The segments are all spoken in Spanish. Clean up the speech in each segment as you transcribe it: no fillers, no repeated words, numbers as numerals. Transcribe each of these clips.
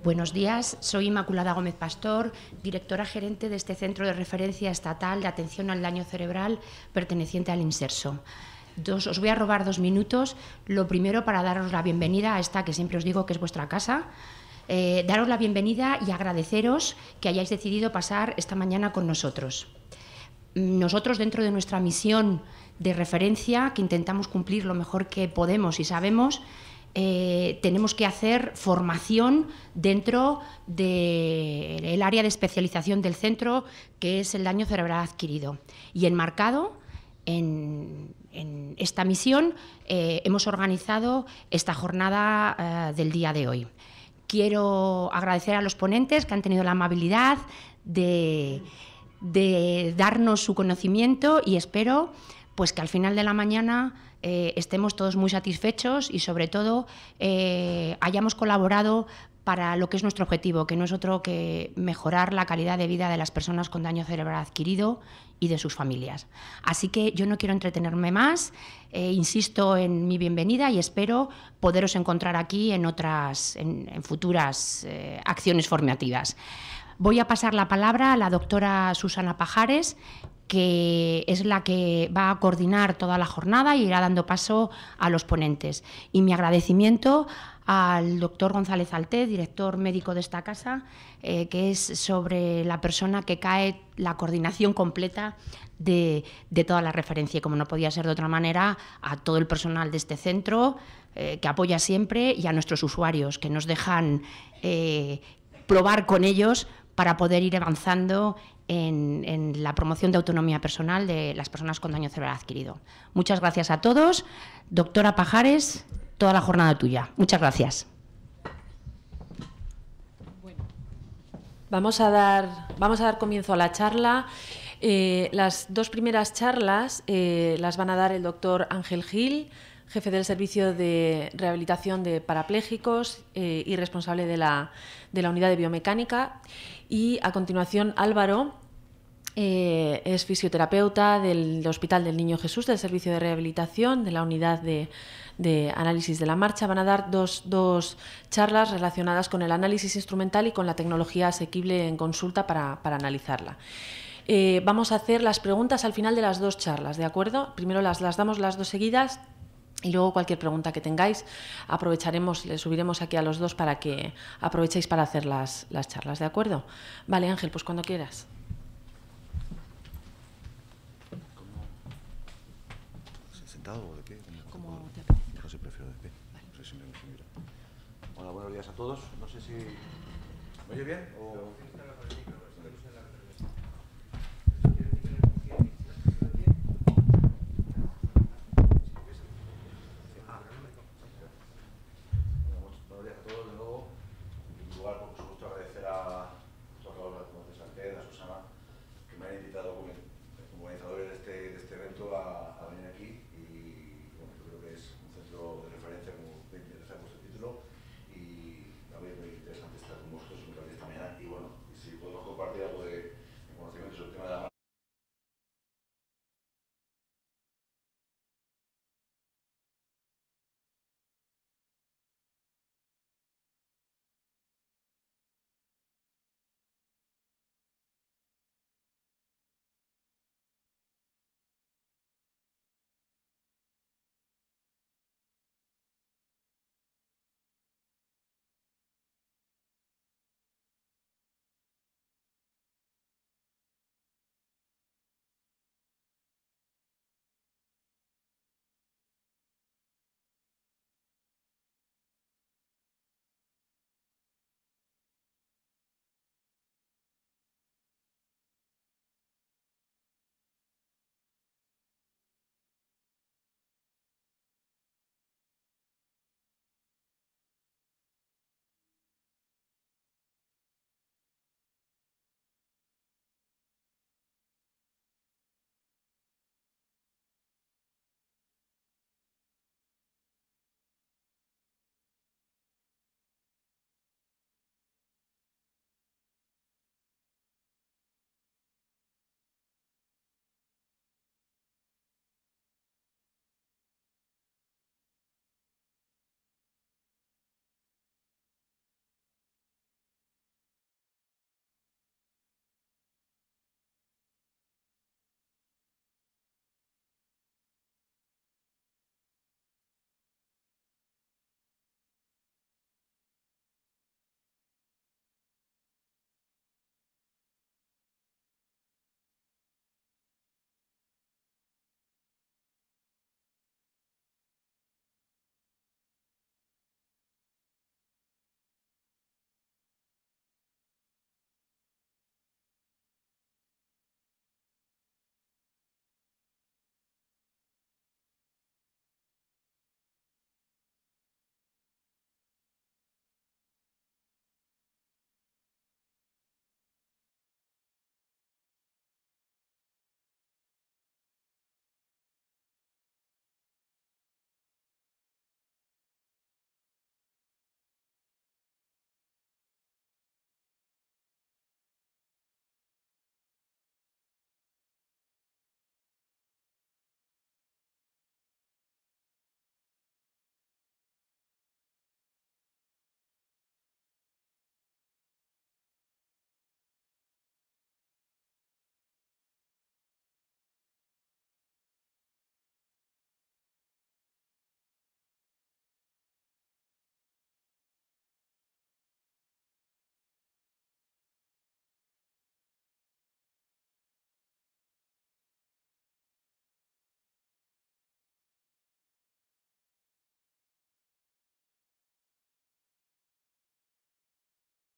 Buenos días, soy Inmaculada Gómez Pastor, directora gerente de este Centro de Referencia Estatal de Atención al Daño Cerebral perteneciente al Inserso. Os voy a robar 2 minutos. Lo primero, para daros la bienvenida a esta que siempre os digo que es vuestra casa. Daros la bienvenida y agradeceros que hayáis decidido pasar esta mañana con nosotros. Nosotros, dentro de nuestra misión de referencia, que intentamos cumplir lo mejor que podemos y sabemos, tenemos que hacer formación dentro del área de especialización del centro, que es el daño cerebral adquirido. Y enmarcado en esta misión hemos organizado esta jornada del día de hoy. Quiero agradecer a los ponentes que han tenido la amabilidad de darnos su conocimiento y espero pues que al final de la mañana estemos todos muy satisfechos y sobre todo hayamos colaborado para lo que es nuestro objetivo, que no es otro que mejorar la calidad de vida de las personas con daño cerebral adquirido y de sus familias. Así que yo no quiero entretenerme más, insisto en mi bienvenida y espero poderos encontrar aquí en futuras acciones formativas. Voy a pasar la palabra a la doctora Susana Pajares, que es la que va a coordinar toda la jornada y irá dando paso a los ponentes. Y mi agradecimiento al doctor González Alté, director médico de esta casa, que es sobre la persona que cae la coordinación completa de toda la referencia. Y como no podía ser de otra manera, a todo el personal de este centro, que apoya siempre, y a nuestros usuarios, que nos dejan probar con ellos para poder ir avanzando en la promoción de autonomía personal de las personas con daño cerebral adquirido. Muchas gracias a todos. Doctora Pajares, toda la jornada tuya. Muchas gracias. Bueno, vamos a dar comienzo a la charla. Las 2 primeras charlas las van a dar el doctor Ángel Gil, jefe del Servicio de Rehabilitación de Parapléjicos y responsable de la Unidad de Biomecánica. Y a continuación Álvaro es fisioterapeuta del Hospital del Niño Jesús, del Servicio de Rehabilitación, de la Unidad de Análisis de la Marcha. Van a dar dos charlas relacionadas con el análisis instrumental y con la tecnología asequible en consulta para analizarla. Vamos a hacer las preguntas al final de las 2 charlas, ¿de acuerdo? Primero las damos las 2 seguidas. Y luego cualquier pregunta que tengáis aprovecharemos, le subiremos aquí a los 2 para que aprovechéis para hacer las charlas, ¿de acuerdo? Vale, Ángel, pues cuando quieras. ¿Sentado o de pie? Como te apetezca. No sé, prefiero de pie. Vale. No sé si me mira. Hola, buenos días a todos. No sé si... ¿Me oye bien? O... Buenos días a todos de nuevo. En primer lugar, por supuesto, agradecer a Susana, que me han invitado como organizadores de este evento a venir aquí. Y bueno, yo creo que es un centro de referencia, como bien decíamos el título, y a mí es muy interesante estar con vosotros esta mañana. Y bueno, si podemos compartir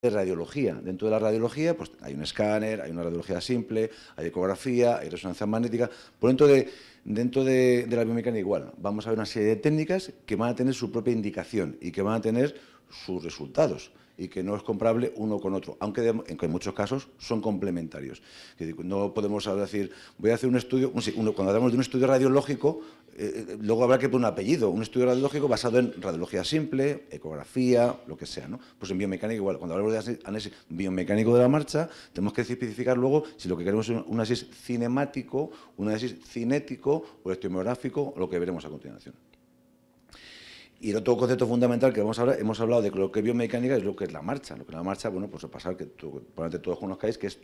de radiología. Dentro de la radiología pues hay un escáner, hay una radiología simple, hay ecografía, hay resonancia magnética. Por dentro de la biomecánica igual, vamos a ver una serie de técnicas que van a tener su propia indicación y que van a tener sus resultados y que no es comparable uno con otro, aunque en muchos casos son complementarios. No podemos ahora decir, voy a hacer un estudio, cuando hablamos de un estudio radiológico, luego habrá que poner un apellido, un estudio radiológico basado en radiología simple, ecografía, lo que sea, ¿no? Pues en biomecánica igual, cuando hablamos de análisis biomecánico de la marcha, tenemos que especificar luego si lo que queremos es un análisis cinemático, un análisis cinético o electromiográfico, o lo que veremos a continuación. Y el otro concepto fundamental que vamos a hablar, hemos hablado de lo que es biomecánica, es lo que es la marcha. Lo que es la marcha, bueno, pues a pasar que probablemente todos conozcáis, que es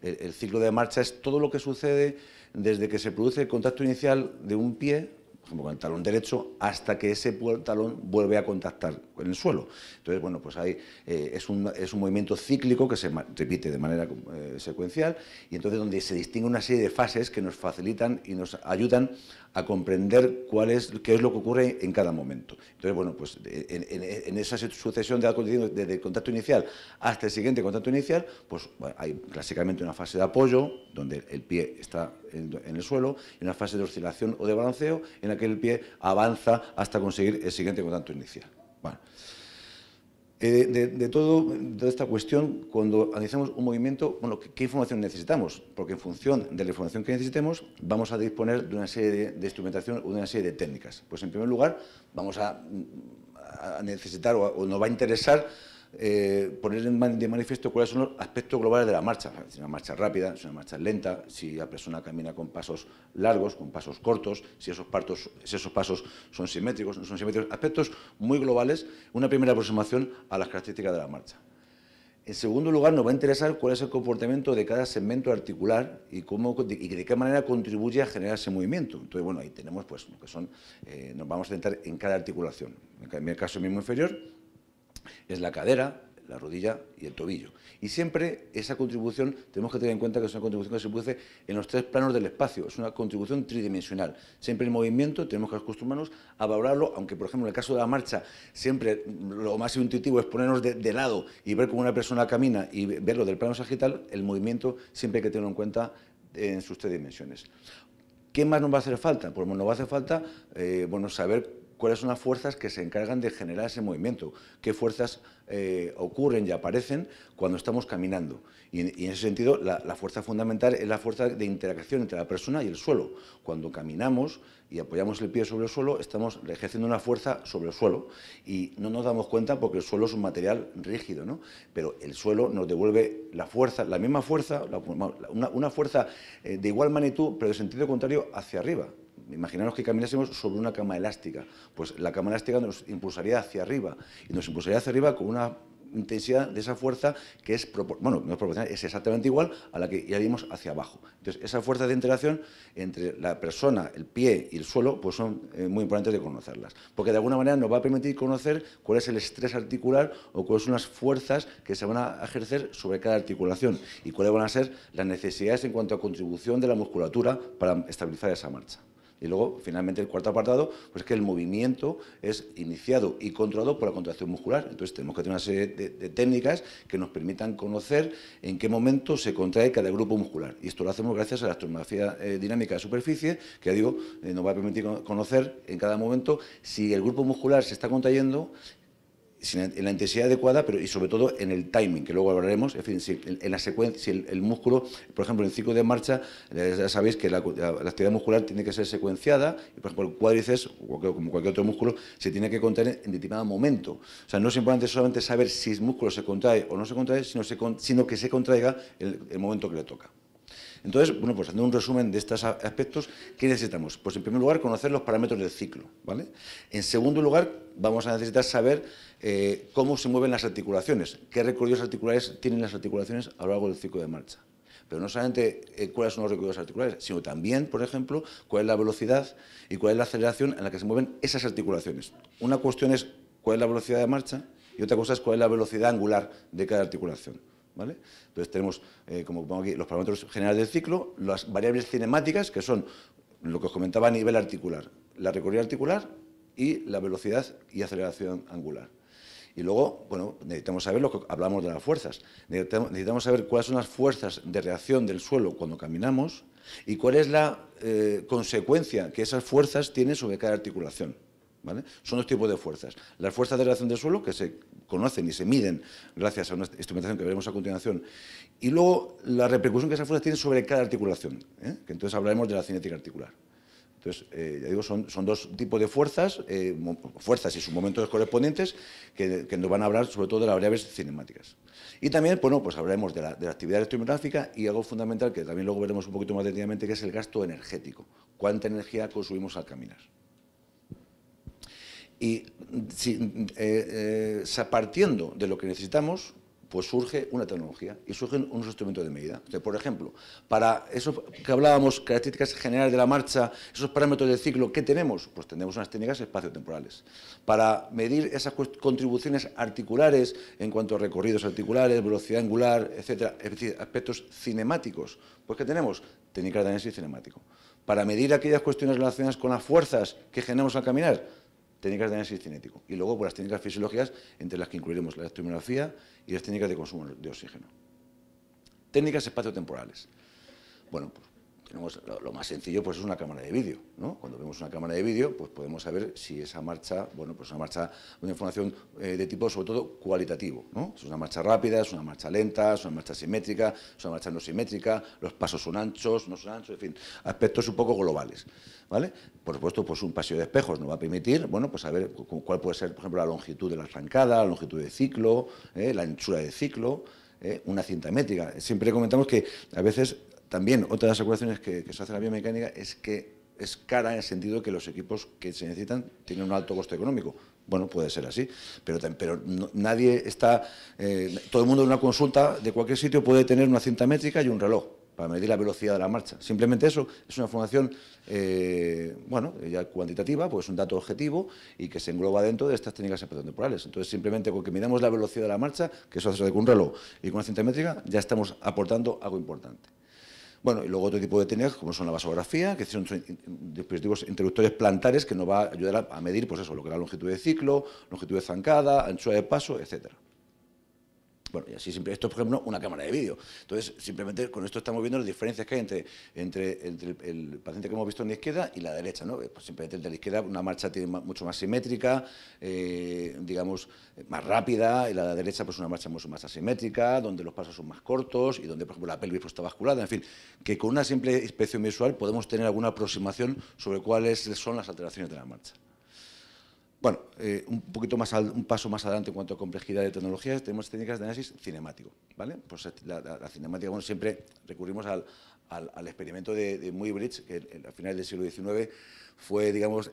el ciclo de marcha es todo lo que sucede desde que se produce el contacto inicial de un pie, por ejemplo, con el talón derecho, hasta que ese talón vuelve a contactar con el suelo. Entonces, bueno, pues ahí es un movimiento cíclico que se repite de manera secuencial y entonces donde se distingue una serie de fases que nos facilitan y nos ayudan a comprender qué es lo que ocurre en cada momento. Entonces, bueno, pues en esa sucesión de acontecimientos desde el contacto inicial hasta el siguiente contacto inicial, pues bueno, hay clásicamente una fase de apoyo, donde el pie está en el suelo, y una fase de oscilación o de balanceo, en la que el pie avanza hasta conseguir el siguiente contacto inicial. Bueno. De toda esta cuestión, cuando analizamos un movimiento, bueno, ¿qué información necesitamos? Porque en función de la información que necesitemos, vamos a disponer de una serie de instrumentación o de una serie de técnicas. Pues en primer lugar, vamos a necesitar o nos va a interesar poner de manifiesto cuáles son los aspectos globales de la marcha. Si es una marcha rápida, si es una marcha lenta, si la persona camina con pasos largos, con pasos cortos, si esos pasos son simétricos, no son simétricos, aspectos muy globales, una primera aproximación a las características de la marcha. En segundo lugar, nos va a interesar cuál es el comportamiento de cada segmento articular y de qué manera contribuye a generar ese movimiento. Entonces, bueno, ahí tenemos pues lo que son, nos vamos a centrar en cada articulación. En el caso mismo inferior, es la cadera, la rodilla y el tobillo. Y siempre esa contribución, tenemos que tener en cuenta que es una contribución que se produce en los tres planos del espacio, es una contribución tridimensional. Siempre el movimiento tenemos que acostumbrarnos a valorarlo, aunque por ejemplo en el caso de la marcha, siempre lo más intuitivo es ponernos de lado y ver cómo una persona camina y verlo del plano sagital, el movimiento siempre hay que tenerlo en cuenta en sus tres dimensiones. ¿Qué más nos va a hacer falta? Pues nos va a hacer falta bueno, saber cuáles son las fuerzas que se encargan de generar ese movimiento, qué fuerzas ocurren y aparecen cuando estamos caminando. Y en ese sentido, la fuerza fundamental es la fuerza de interacción entre la persona y el suelo. Cuando caminamos y apoyamos el pie sobre el suelo, estamos ejerciendo una fuerza sobre el suelo y no nos damos cuenta porque el suelo es un material rígido, ¿no? Pero el suelo nos devuelve la fuerza, la misma fuerza, una fuerza de igual magnitud, pero de sentido contrario hacia arriba. Imaginaros que caminásemos sobre una cama elástica, pues la cama elástica nos impulsaría hacia arriba y nos impulsaría hacia arriba con una intensidad de esa fuerza que es, bueno, no es proporcional, es exactamente igual a la que iríamos hacia abajo. Entonces, esa fuerza de interacción entre la persona, el pie y el suelo, pues son muy importantes de conocerlas, porque de alguna manera nos va a permitir conocer cuál es el estrés articular o cuáles son las fuerzas que se van a ejercer sobre cada articulación y cuáles van a ser las necesidades en cuanto a contribución de la musculatura para estabilizar esa marcha. Y luego, finalmente, el cuarto apartado, pues que el movimiento es iniciado y controlado por la contracción muscular. Entonces, tenemos que tener una serie de técnicas que nos permitan conocer en qué momento se contrae cada grupo muscular. Y esto lo hacemos gracias a la tomografía dinámica de superficie, que, ya digo, nos va a permitir conocer en cada momento si el grupo muscular se está contrayendo en la intensidad adecuada, pero y sobre todo en el timing, que luego hablaremos, en fin, en la secuencia, si el músculo, por ejemplo, en el ciclo de marcha, ya sabéis que la actividad muscular tiene que ser secuenciada, y por ejemplo, el cuádriceps, como cualquier otro músculo, se tiene que contraer en determinado momento. O sea, no es importante solamente saber si el músculo se contrae o no se contrae, sino que se contraiga el momento que le toca. Entonces, bueno, pues haciendo un resumen de estos aspectos, ¿qué necesitamos? Pues en primer lugar, conocer los parámetros del ciclo, ¿vale? En segundo lugar, vamos a necesitar saber cómo se mueven las articulaciones, qué recorridos articulares tienen las articulaciones a lo largo del ciclo de marcha. Pero no solamente cuáles son los recorridos articulares, sino también, por ejemplo, cuál es la velocidad y cuál es la aceleración en la que se mueven esas articulaciones. Una cuestión es cuál es la velocidad de marcha y otra cosa es cuál es la velocidad angular de cada articulación, ¿vale? Entonces tenemos, como pongo aquí, los parámetros generales del ciclo, las variables cinemáticas, que son lo que os comentaba a nivel articular, la recorrida articular y la velocidad y aceleración angular. Y luego, bueno, necesitamos saber lo que hablamos de las fuerzas. Necesitamos saber cuáles son las fuerzas de reacción del suelo cuando caminamos y cuál es la consecuencia que esas fuerzas tienen sobre cada articulación. ¿Vale? Son dos tipos de fuerzas. Las fuerzas de reacción del suelo, que se conocen y se miden gracias a una instrumentación que veremos a continuación, y luego la repercusión que esas fuerzas tienen sobre cada articulación, que entonces hablaremos de la cinética articular. Entonces, ya digo, son dos tipos de fuerzas, fuerzas y sus momentos correspondientes, que nos van a hablar sobre todo de las variables cinemáticas. Y también, bueno, pues hablaremos de la actividad electromigráfica y algo fundamental, que también luego veremos un poquito más detenidamente, que es el gasto energético. ¿Cuánta energía consumimos al caminar? Y partiendo de lo que necesitamos, pues surge una tecnología y surgen unos instrumentos de medida. O sea, por ejemplo, para eso que hablábamos, características generales de la marcha, esos parámetros del ciclo, ¿qué tenemos? Pues tenemos unas técnicas espaciotemporales. Para medir esas contribuciones articulares en cuanto a recorridos articulares, velocidad angular, etcétera, es decir, aspectos cinemáticos, pues ¿qué tenemos? Técnicas de análisis cinemático. Para medir aquellas cuestiones relacionadas con las fuerzas que generamos al caminar, técnicas de análisis cinético. Y luego, pues, las técnicas fisiológicas, entre las que incluiremos la electromiografía y las técnicas de consumo de oxígeno. Técnicas espaciotemporales. Bueno, pues tenemos lo más sencillo, pues es una cámara de vídeo, ¿no? Cuando vemos una cámara de vídeo, pues podemos saber si esa marcha, bueno, pues una marcha, una información de tipo, sobre todo, cualitativo, ¿no? Es una marcha rápida, es una marcha lenta, es una marcha simétrica, es una marcha no simétrica, los pasos son anchos, no son anchos, en fin, aspectos un poco globales, ¿vale? Por supuesto, pues un paseo de espejos nos va a permitir, bueno, pues saber cuál puede ser, por ejemplo, la longitud de la arrancada, la longitud de ciclo, la anchura de ciclo, una cinta métrica. Siempre comentamos que a veces también otra de las aseguraciones que se hace en la biomecánica es que es cara en el sentido que los equipos que se necesitan tienen un alto coste económico. Bueno, puede ser así, pero nadie está, todo el mundo en una consulta de cualquier sitio puede tener una cinta métrica y un reloj para medir la velocidad de la marcha. Simplemente eso es una información, bueno, ya cuantitativa, pues es un dato objetivo y que se engloba dentro de estas técnicas espaciotemporales. Entonces, simplemente con que midamos la velocidad de la marcha, que eso hace con un reloj y con una cinta métrica, ya estamos aportando algo importante. Bueno, y luego otro tipo de técnicas, como son la vasografía, que son dispositivos interruptores plantares que nos va a ayudar a medir, pues eso, lo que es la longitud de ciclo, longitud de zancada, anchura de paso, etcétera. Bueno, y así siempre, esto es, por ejemplo, una cámara de vídeo. Entonces, simplemente con esto estamos viendo las diferencias que hay entre el paciente que hemos visto en la izquierda y la derecha, ¿no? Pues simplemente el de la izquierda, una marcha tiene mucho más simétrica, digamos, más rápida, y la de la derecha, pues una marcha mucho más asimétrica, donde los pasos son más cortos y donde, por ejemplo, la pelvis pues, está basculada. En fin, que con una simple inspección visual podemos tener alguna aproximación sobre cuáles son las alteraciones de la marcha. Bueno, un paso más adelante en cuanto a complejidad de tecnologías, tenemos técnicas de análisis cinemático, ¿vale? Pues la cinemática, bueno, siempre recurrimos al experimento de Muybridge, que a finales del siglo XIX fue, digamos,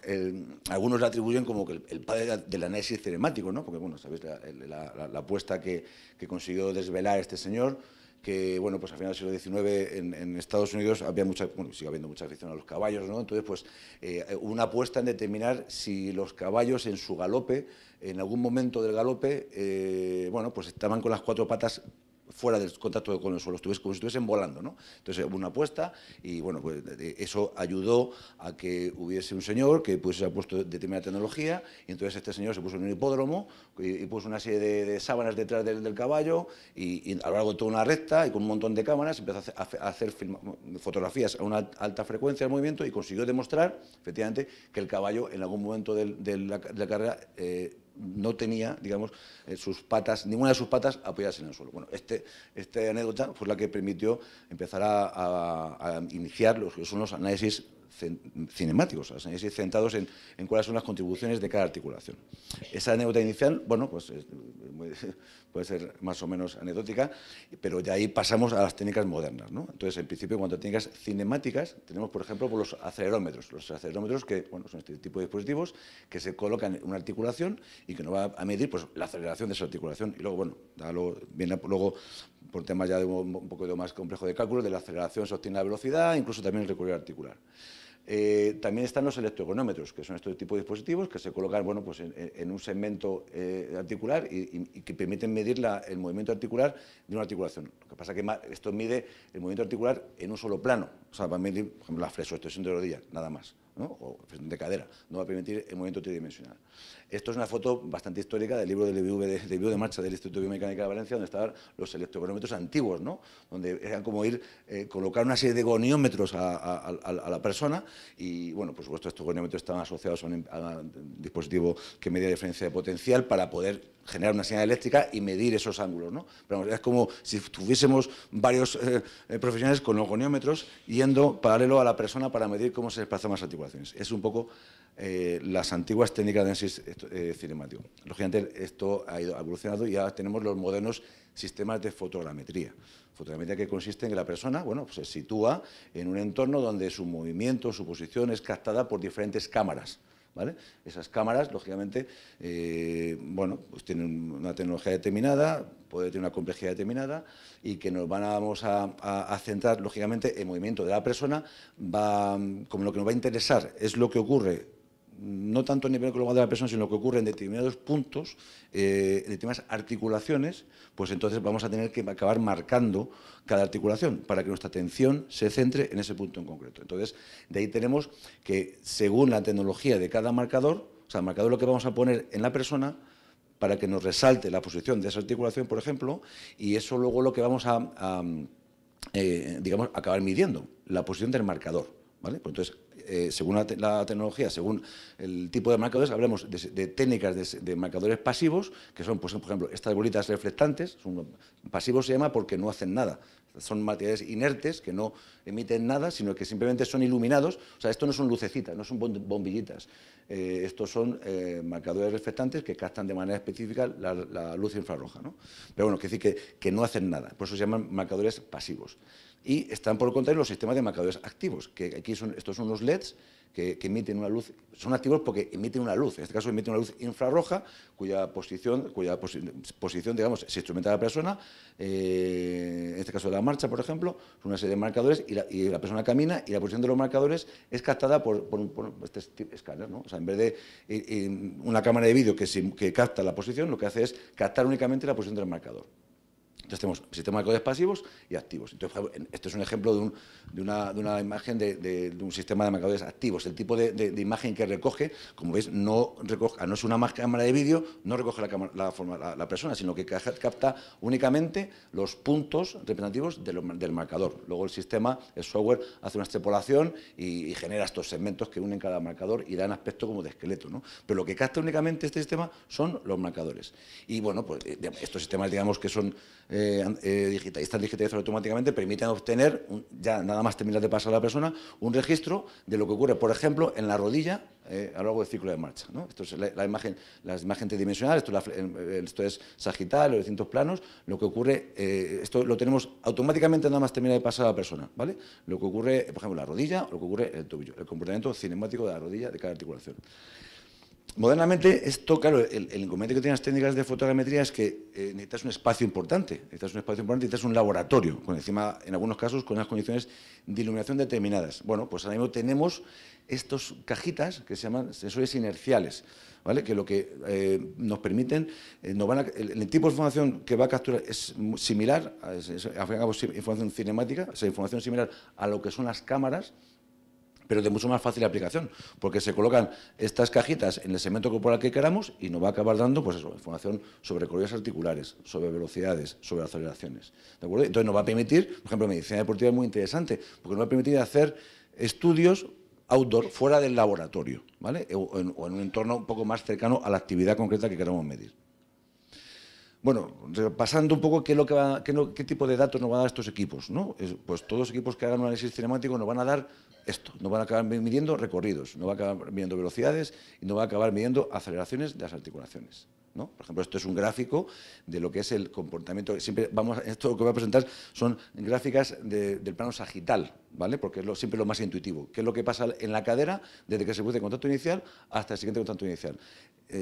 algunos le atribuyen como que el padre del análisis cinemático, ¿no? Porque, bueno, sabéis la apuesta que consiguió desvelar este señor, que, bueno, pues a finales del siglo XIX en Estados Unidos había sigue habiendo mucha afición a los caballos, ¿no? Entonces, pues, hubo una apuesta en determinar si los caballos en su galope, en algún momento del galope, bueno, pues estaban con las cuatro patas fuera del contacto con el suelo, como si estuviesen volando, ¿no? Entonces hubo una apuesta y, bueno, pues eso ayudó a que hubiese un señor que pues, se ha puesto determinada tecnología y entonces este señor se puso en un hipódromo y puso una serie de sábanas detrás del caballo y a lo largo de toda una recta y con un montón de cámaras empezó a hacer fotografías a una alta frecuencia del movimiento y consiguió demostrar, efectivamente, que el caballo en algún momento de la carrera no tenía, digamos, ninguna de sus patas apoyadas en el suelo. Bueno, esta anécdota fue la que permitió empezar a iniciar lo que son los análisis cinemáticos, los análisis centrados en cuáles son las contribuciones de cada articulación. Esa anécdota inicial, bueno, pues puede ser más o menos anecdótica, pero de ahí pasamos a las técnicas modernas, ¿no? Entonces, en principio, en cuanto a técnicas cinemáticas, tenemos, por ejemplo, los acelerómetros. Los acelerómetros, que bueno, son este tipo de dispositivos que se colocan en una articulación y que nos va a medir pues, la aceleración de esa articulación. Y luego, bueno, viene luego por temas ya de un poco más complejo de cálculo, de la aceleración se obtiene la velocidad, incluso también el recorrido articular. También están los electrogonómetros, que son estos tipos de dispositivos que se colocan, bueno, pues en un segmento articular y que permiten medir el movimiento articular de una articulación. Lo que pasa es que esto mide el movimiento articular en un solo plano, o sea, va a medir, por ejemplo, la flexoextensión de rodilla, nada más. ¿no? O flexión de cadera, no va a permitir el movimiento tridimensional. Esto es una foto bastante histórica del libro de Vivo de Marcha del Instituto de Biomecánica de Valencia, donde estaban los electrocronómetros antiguos, ¿no? Donde eran como colocar una serie de goniómetros a la persona y, bueno, por supuesto, estos goniómetros estaban asociados a un dispositivo que medía diferencia de potencial para poder generar una señal eléctrica y medir esos ángulos, ¿no? Pero es como si tuviésemos varios profesionales con los goniómetros yendo paralelo a la persona para medir cómo se desplazan las articulaciones. Es un poco las antiguas técnicas de análisis cinemático. Lógicamente, esto ha ido evolucionando y ya tenemos los modernos sistemas de fotogrametría. Fotogrametría que consiste en que la persona, bueno, pues se sitúa en un entorno donde su movimiento, su posición es captada por diferentes cámaras, ¿vale? Esas cámaras, lógicamente, bueno, pues tienen una tecnología determinada, puede tener una complejidad determinada y que nos vamos a centrar, lógicamente, en el movimiento de la persona. Como lo que nos va a interesar es lo que ocurre, no tanto a nivel global de la persona, sino lo que ocurre en determinados puntos, en determinadas articulaciones, pues entonces vamos a tener que acabar marcando cada articulación para que nuestra atención se centre en ese punto en concreto. Entonces, de ahí tenemos que, según la tecnología de cada marcador, o sea, el marcador lo que vamos a poner en la persona para que nos resalte la posición de esa articulación, por ejemplo, y eso luego lo que vamos digamos, acabar midiendo, la posición del marcador, ¿vale? Pues entonces, según la tecnología, según el tipo de marcadores, hablamos de técnicas de marcadores pasivos, que son, pues, por ejemplo, estas bolitas reflectantes. Pasivos se llama porque no hacen nada. Son materiales inertes que no emiten nada, sino que simplemente son iluminados. O sea, esto no son lucecitas, no son bombillitas. Estos son marcadores reflectantes que captan de manera específica la luz infrarroja, ¿no? Pero bueno, quiere decir que no hacen nada. Por eso se llaman marcadores pasivos. Y están, por el contrario, los sistemas de marcadores activos, que aquí estos son unos LEDs que emiten una luz. Son activos porque emiten una luz. En este caso emiten una luz infrarroja cuya posición, digamos, se instrumenta a la persona. En este caso de la marcha, por ejemplo, son una serie de marcadores y la persona camina y la posición de los marcadores es captada por este escáner, ¿no? O sea, en vez de una cámara de vídeo que capta la posición, lo que hace es captar únicamente la posición del marcador. Entonces tenemos sistemas de marcadores pasivos y activos. Entonces, este es un ejemplo de una imagen de un sistema de marcadores activos. El tipo de imagen que recoge, como veis, no es una cámara de vídeo, no recoge la persona, sino que capta únicamente los puntos representativos del marcador. Luego el sistema, el software, hace una extrapolación y genera estos segmentos que unen cada marcador y dan aspecto como de esqueleto, ¿no? Pero lo que capta únicamente este sistema son los marcadores. Y bueno, pues estos sistemas, digamos, que son están digitalizados automáticamente, permiten obtener, ya nada más terminar de pasar a la persona, un registro de lo que ocurre, por ejemplo, en la rodilla a lo largo del ciclo de marcha, ¿no? Esto es la imagen tridimensional, esto es sagital, los distintos planos. Lo que ocurre, esto lo tenemos automáticamente nada más terminar de pasar a la persona, ¿vale? Lo que ocurre, por ejemplo, en la rodilla, o lo que ocurre en el tobillo, el comportamiento cinemático de la rodilla de cada articulación. Modernamente, esto, claro, el inconveniente que tienen las técnicas de fotogrametría es que necesitas un espacio importante, necesitas un laboratorio, con encima, en algunos casos, con unas condiciones de iluminación determinadas. Bueno, pues ahora mismo tenemos estas cajitas que se llaman sensores inerciales, ¿vale? Que lo que nos permiten, el tipo de información que va a capturar es similar, información cinemática, o sea, información similar a lo que son las cámaras, pero de mucho más fácil aplicación, porque se colocan estas cajitas en el segmento corporal que queramos y nos va a acabar dando, pues eso, información sobre recorridos articulares, sobre velocidades, sobre aceleraciones, ¿de acuerdo? Entonces nos va a permitir, por ejemplo, medicina deportiva es muy interesante, porque nos va a permitir hacer estudios outdoor, fuera del laboratorio, ¿vale? O en un entorno un poco más cercano a la actividad concreta que queramos medir. Bueno, repasando un poco qué tipo de datos nos van a dar estos equipos, ¿no? Pues todos los equipos que hagan un análisis cinemático nos van a dar esto, nos van a acabar midiendo recorridos, nos van a acabar midiendo velocidades y nos van a acabar midiendo aceleraciones de las articulaciones, ¿no? Por ejemplo, esto es un gráfico de lo que es el comportamiento. Esto lo que voy a presentar son gráficas del plano sagital, ¿vale? Porque es siempre lo más intuitivo. ¿Qué es lo que pasa en la cadera desde que se produce el contacto inicial hasta el siguiente contacto inicial?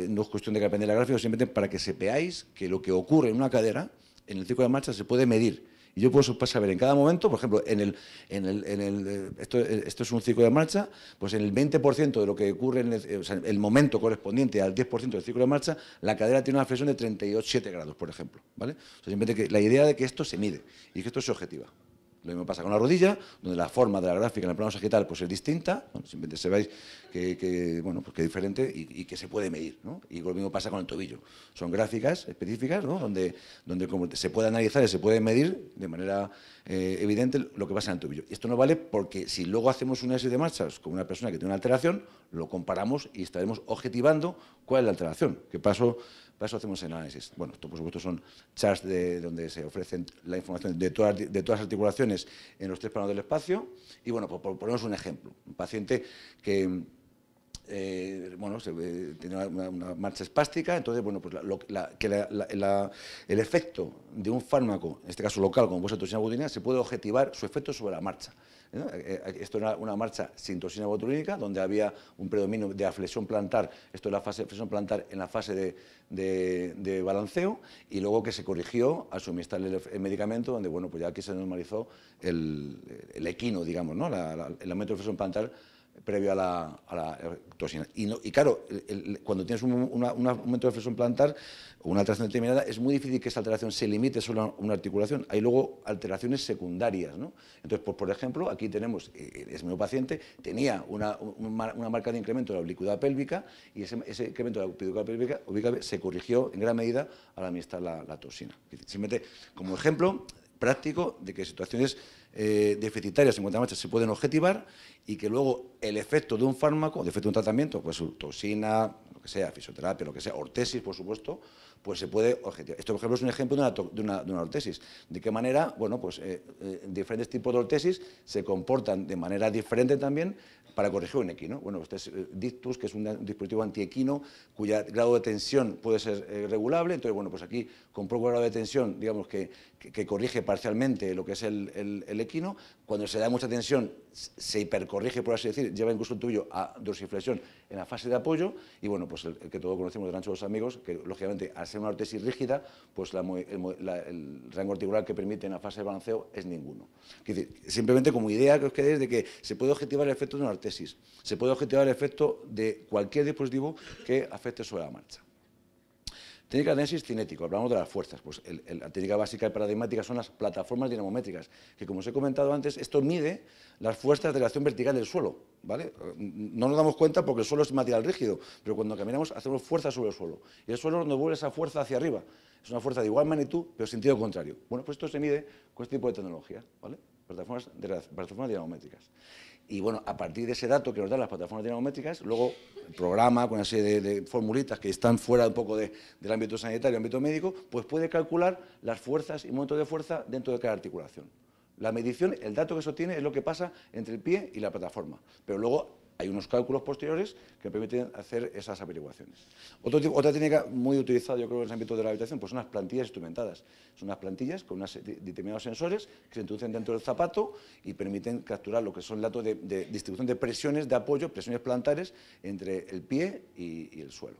No es cuestión de que aprenda el gráfico, simplemente para que sepáis que lo que ocurre en una cadera, en el ciclo de marcha, se puede medir. Y yo puedo saber en cada momento, por ejemplo, esto es un ciclo de marcha, pues en el 20% de lo que ocurre, o sea, el momento correspondiente al 10% del ciclo de marcha, la cadera tiene una flexión de 37 grados, por ejemplo, ¿vale? O sea, simplemente que la idea de que esto se mide y que esto se objetiva. Lo mismo pasa con la rodilla, donde la forma de la gráfica en el plano sagital pues es distinta, ¿no? Simplemente sabéis bueno, pues que es diferente y que se puede medir, ¿no? Y lo mismo pasa con el tobillo. Son gráficas específicas, ¿no? donde como se puede analizar y se puede medir de manera evidente lo que pasa en el tobillo. Y esto no vale porque si luego hacemos un análisis de marchas con una persona que tiene una alteración, lo comparamos y estaremos objetivando cuál es la alteración. Para eso hacemos el análisis. Bueno, esto por supuesto son charts donde se ofrecen la información de todas las articulaciones en los 3 planos del espacio. Y bueno, por ponernos un ejemplo, un paciente que tiene una marcha espástica, entonces, bueno, pues el efecto de un fármaco, en este caso local, como puede ser toxina botulínica, se puede objetivar su efecto sobre la marcha. Esto era una marcha sin toxina botulínica, donde había un predominio de aflexión plantar, esto es la fase de flexión plantar en la fase de balanceo, y luego que se corrigió al suministrar el medicamento, donde, bueno, pues ya aquí se normalizó el equino, digamos, ¿no? El aumento de flexión plantar previo a la toxina. Y claro, cuando tienes un aumento de flexión plantar o una alteración determinada, es muy difícil que esa alteración se limite solo a una articulación. Hay luego alteraciones secundarias, ¿no? Entonces, por ejemplo, aquí tenemos, ese mismo paciente tenía una marca de incremento de la oblicuidad pélvica y ese incremento de la oblicuidad pélvica se corrigió en gran medida al administrar la toxina. Simplemente como ejemplo práctico de que situaciones deficitarias en cuanto a marcha se pueden objetivar y que luego el efecto de un fármaco, el efecto de un tratamiento, pues toxina, lo que sea, fisioterapia, lo que sea, ortesis, por supuesto, pues se puede objetivar. Esto, por ejemplo, es un ejemplo de una ortesis. ¿De qué manera? Bueno, pues diferentes tipos de ortesis se comportan de manera diferente también para corregir un equino. Bueno, este es Dictus, que es un dispositivo antiequino cuyo grado de tensión puede ser regulable. Entonces, bueno, pues aquí con poco grado de tensión, digamos que corrige parcialmente lo que es el equino. Cuando se da mucha tensión, se hipercorrige, por así decir, lleva incluso el tuyo a dorsiflexión en la fase de apoyo. Y bueno, pues el que todos conocemos del rancho de los amigos, que lógicamente al ser una ortesis rígida, pues el rango articular que permite en la fase de balanceo es ninguno. Es decir, simplemente como idea que os quedéis de que se puede objetivar el efecto de una ortesis, se puede objetivar el efecto de cualquier dispositivo que afecte sobre la marcha. Técnica de análisis cinético, hablamos de las fuerzas. Pues la técnica básica y paradigmática son las plataformas dinamométricas, que como os he comentado antes, esto mide las fuerzas de reacción vertical del suelo, ¿vale? No nos damos cuenta porque el suelo es material rígido, pero cuando caminamos hacemos fuerza sobre el suelo, y el suelo nos vuelve esa fuerza hacia arriba. Es una fuerza de igual magnitud, pero en sentido contrario. Bueno, pues esto se mide con este tipo de tecnología, ¿vale? Plataformas dinamométricas. Y bueno, a partir de ese dato que nos dan las plataformas dinamométricas, luego el programa con una serie de formulitas que están fuera un poco del ámbito sanitario, ámbito médico, pues puede calcular las fuerzas y momentos de fuerza dentro de cada articulación. La medición, el dato que eso tiene es lo que pasa entre el pie y la plataforma, pero luego hay unos cálculos posteriores que permiten hacer esas averiguaciones. Otra técnica muy utilizada, yo creo, en el ámbito de la habitación, pues son las plantillas instrumentadas. Son unas plantillas con unos determinados sensores que se introducen dentro del zapato y permiten capturar lo que son datos de distribución de presiones de apoyo, presiones plantares entre el pie y el suelo.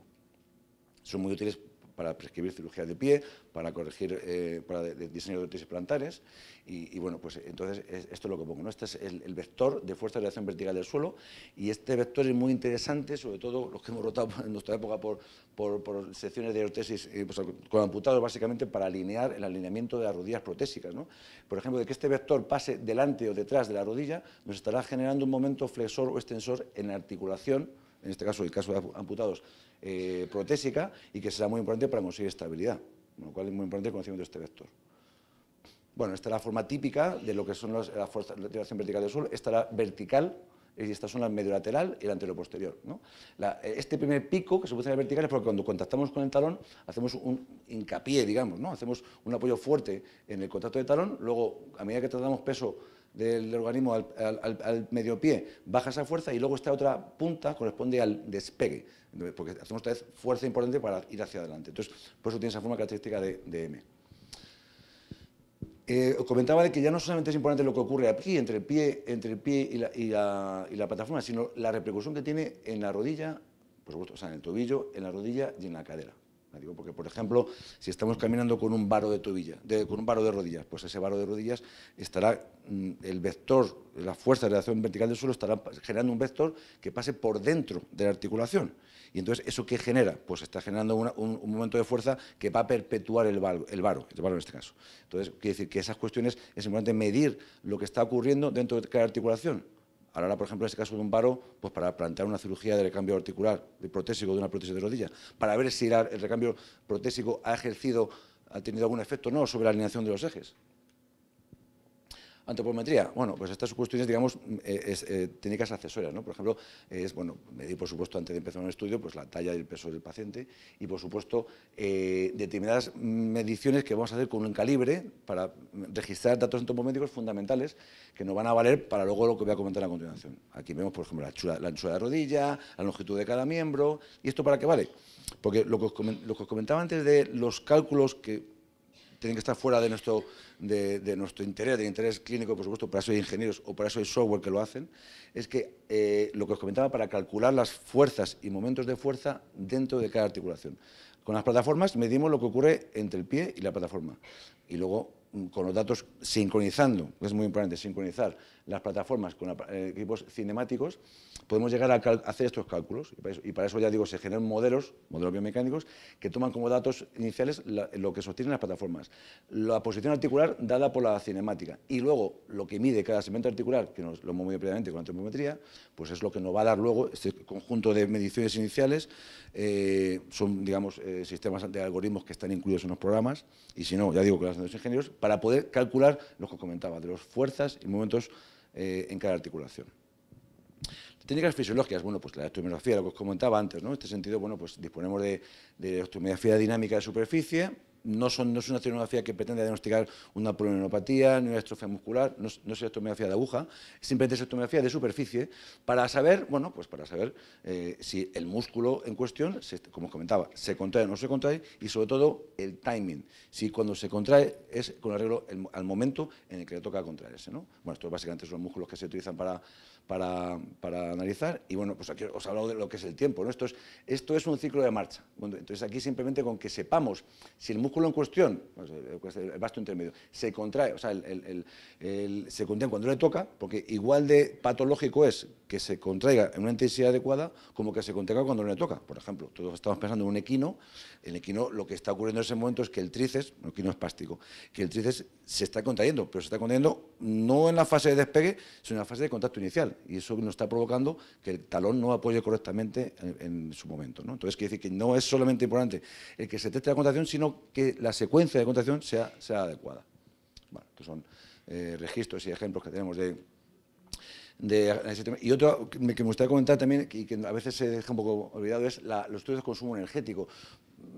Son muy útiles para prescribir cirugía de pie, para corregir, para diseño de ortesis plantares y bueno, pues entonces esto es lo que pongo, ¿no? Este es el vector de fuerza de reacción vertical del suelo y este vector es muy interesante, sobre todo los que hemos rotado en nuestra época por secciones de ortesis pues, con amputados, básicamente para alinear el alineamiento de las rodillas protésicas, ¿no? Por ejemplo, de que este vector pase delante o detrás de la rodilla, nos estará generando un momento flexor o extensor en la articulación, en este caso, el caso de amputados, protésica, y que será muy importante para conseguir estabilidad, con lo cual es muy importante el conocimiento de este vector. Bueno, esta es la forma típica de lo que son las fuerzas de reacción vertical del suelo. Esta es la vertical, y estas son la mediolateral y la anteroposterior, ¿no? Este primer pico que se produce en la vertical es porque cuando contactamos con el talón hacemos un hincapié, digamos, ¿no? Hacemos un apoyo fuerte en el contacto de talón, luego a medida que trasladamos peso del organismo al medio pie, baja esa fuerza y luego esta otra punta corresponde al despegue, porque hacemos otra vez fuerza importante para ir hacia adelante. Entonces, por eso tiene esa forma característica de M. Os comentaba de que ya no solamente es importante lo que ocurre aquí, entre el pie y la plataforma, sino la repercusión que tiene en la rodilla, por supuesto, o sea, en el tobillo, en la rodilla y en la cadera. Digo, porque, por ejemplo, si estamos caminando con un varo de tobilla, con un varo de rodillas, pues ese varo de rodillas estará, el vector, la fuerza de reacción vertical del suelo estará generando un vector que pase por dentro de la articulación. Y entonces, ¿eso qué genera? Pues está generando un momento de fuerza que va a perpetuar el varo en este caso. Entonces, quiere decir que esas cuestiones es importante medir lo que está ocurriendo dentro de cada articulación. Ahora, por ejemplo, en este caso de un varo, pues para plantear una cirugía de recambio articular, de protésico, de una prótesis de rodilla, para ver si el recambio protésico ha tenido algún efecto o no sobre la alineación de los ejes. Antropometría, bueno, pues estas cuestiones, digamos, técnicas accesorias, ¿no? Por ejemplo, es, bueno, medir, por supuesto, antes de empezar un estudio, pues la talla y el peso del paciente y, por supuesto, determinadas mediciones que vamos a hacer con un calibre para registrar datos antropométricos fundamentales que nos van a valer para luego lo que voy a comentar a continuación. Aquí vemos, por ejemplo, la anchura de rodilla, la longitud de cada miembro. ¿Y esto para qué vale? Porque lo que os comentaba antes de los cálculos que tienen que estar fuera de nuestro interés, del interés clínico, por supuesto, para eso hay ingenieros o para eso hay software que lo hacen, es que lo que os comentaba, para calcular las fuerzas y momentos de fuerza dentro de cada articulación. Con las plataformas medimos lo que ocurre entre el pie y la plataforma. Y luego, con los datos, sincronizando, es muy importante, sincronizar las plataformas con equipos cinemáticos, podemos llegar a hacer estos cálculos. Y para eso, ya digo, se generan modelos biomecánicos, que toman como datos iniciales lo que sostienen las plataformas. La posición articular dada por la cinemática. Y luego, lo que mide cada segmento articular, que lo hemos medido previamente con la antropometría, pues es lo que nos va a dar luego este conjunto de mediciones iniciales. Son, digamos, sistemas de algoritmos que están incluidos en los programas, y si no, ya digo, con los ingenieros, para poder calcular lo que os comentaba, de las fuerzas y momentos en cada articulación. Técnicas fisiológicas, bueno, pues la electromiografía, lo que os comentaba antes, ¿no? En este sentido, bueno, pues disponemos de electromiografía dinámica de superficie. No es una electromiografía que pretende diagnosticar una polineuropatía ni una distrofia muscular, no es electromiografía de aguja, simplemente es electromiografía de superficie para saber, bueno, pues para saber si el músculo en cuestión, como os comentaba, se contrae o no se contrae, y sobre todo el timing, si cuando se contrae es con arreglo al momento en el que le toca contraerse, ¿no? Bueno, estos básicamente son los músculos que se utilizan para analizar, y bueno, pues aquí os he hablado de lo que es el tiempo, ¿no? Esto es un ciclo de marcha. Bueno, entonces aquí simplemente con que sepamos si el músculo en cuestión, pues el vasto intermedio, se contrae, o sea, se contrae cuando le toca, porque igual de patológico es que se contraiga en una intensidad adecuada como que se contraiga cuando no le toca. Por ejemplo, todos estamos pensando en un equino. El equino, lo que está ocurriendo en ese momento es que el tríceps, el equino espástico, que el tríceps se está contrayendo, pero se está contrayendo no en la fase de despegue, sino en la fase de contacto inicial, y eso nos está provocando que el talón no apoye correctamente en su momento, ¿no? Entonces, quiere decir que no es solamente importante el que se detecte la contracción, sino que la secuencia de contracción sea adecuada. Bueno, estos son registros y ejemplos que tenemos y otro que me gustaría comentar también, y que a veces se deja un poco olvidado, es los estudios de consumo energético.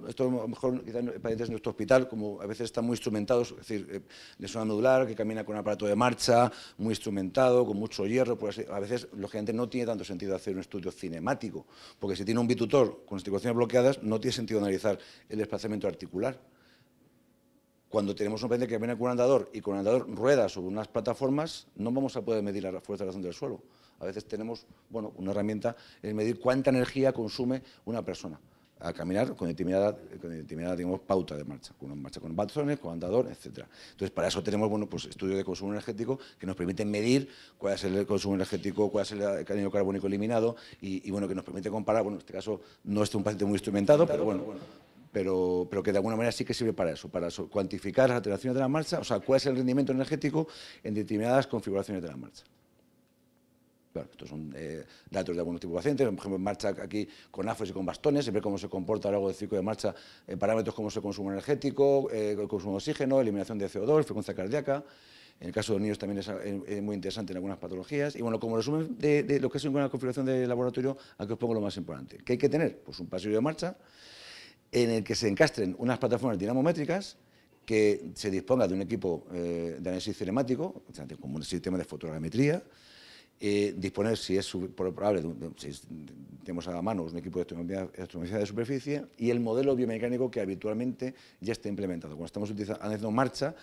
Esto a lo mejor quizás pacientes en nuestro hospital, como a veces están muy instrumentados, es decir, de zona medular, que camina con un aparato de marcha, muy instrumentado, con mucho hierro, pues a veces, lógicamente, no tiene tanto sentido hacer un estudio cinemático, porque si tiene un bitutor con articulaciones bloqueadas, no tiene sentido analizar el desplazamiento articular. Cuando tenemos un paciente que viene con un andador y con un andador rueda sobre unas plataformas, no vamos a poder medir la fuerza de reacción del suelo. A veces tenemos, bueno, una herramienta en medir cuánta energía consume una persona a caminar con determinada digamos, pauta de marcha, con bastones, con andador, etcétera. Entonces, para eso tenemos, bueno, pues estudios de consumo energético que nos permiten medir cuál es el consumo energético, cuál es el anhídrido carbónico eliminado y bueno, que nos permite comparar, bueno, en este caso no es un paciente muy instrumentado, pero bueno. Pero que de alguna manera sí que sirve para eso, cuantificar las alteraciones de la marcha, o sea, cuál es el rendimiento energético en determinadas configuraciones de la marcha. Bueno, estos son datos de algunos tipos de pacientes, por ejemplo, en marcha aquí con AFOS y con bastones, se ve cómo se comporta a lo largo del ciclo de marcha, parámetros como es el consumo energético, el consumo de oxígeno, eliminación de CO2, frecuencia cardíaca. En el caso de los niños también es muy interesante en algunas patologías. Y bueno, como resumen de lo que es una configuración de laboratorio, aquí os pongo lo más importante. ¿Qué hay que tener? Pues un pasillo de marcha en el que se encastren unas plataformas dinamométricas, que se disponga de un equipo de análisis cinemático, como un sistema de fotogrametría, disponer, si es probable, si tenemos a la mano un equipo de astrometría de superficie y el modelo biomecánico que habitualmente ya está implementado. Cuando estamos analizando marcha,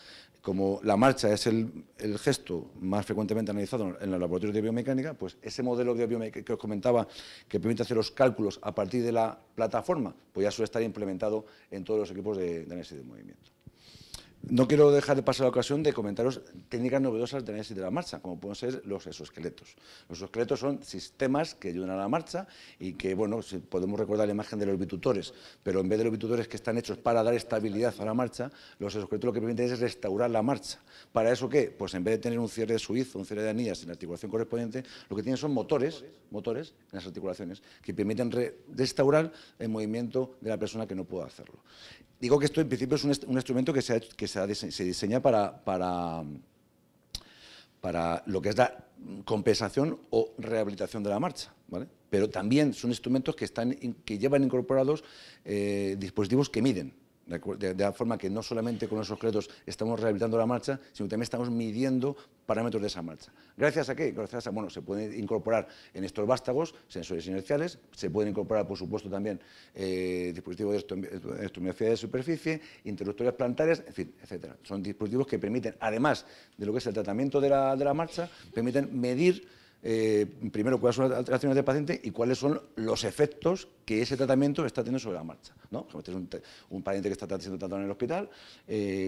como la marcha es el gesto más frecuentemente analizado en los laboratorios de biomecánica, pues ese modelo de biomecánica que os comentaba, que permite hacer los cálculos a partir de la plataforma, pues ya suele estar implementado en todos los equipos de análisis de movimiento. No quiero dejar de pasar la ocasión de comentaros técnicas novedosas de análisis de la marcha, como pueden ser los exoesqueletos. Los exoesqueletos son sistemas que ayudan a la marcha y que, bueno, podemos recordar la imagen de los bitutores, pero en vez de los bitutores que están hechos para dar estabilidad a la marcha, los exoesqueletos lo que permiten es restaurar la marcha. ¿Para eso qué? Pues en vez de tener un cierre de suizo, un cierre de anillas en la articulación correspondiente, lo que tienen son motores en las articulaciones que permiten restaurar el movimiento de la persona que no puede hacerlo. Digo que esto en principio es un instrumento que se diseña para lo que es la compensación o rehabilitación de la marcha, ¿vale? Pero también son instrumentos que llevan incorporados dispositivos que miden, de la forma que no solamente con los exoesqueletos estamos rehabilitando la marcha, sino que también estamos midiendo parámetros de esa marcha. ¿Gracias a qué? Gracias a, bueno, se pueden incorporar en estos vástagos sensores inerciales, se pueden incorporar, por supuesto, también dispositivos de estometría de superficie, interruptores plantares, en fin, etcétera. Son dispositivos que permiten, además de lo que es el tratamiento de la marcha, permiten medir primero cuáles son las alteraciones del paciente y cuáles son los efectos que ese tratamiento está teniendo sobre la marcha, ¿no? Este es un paciente que está siendo tratado en el hospital,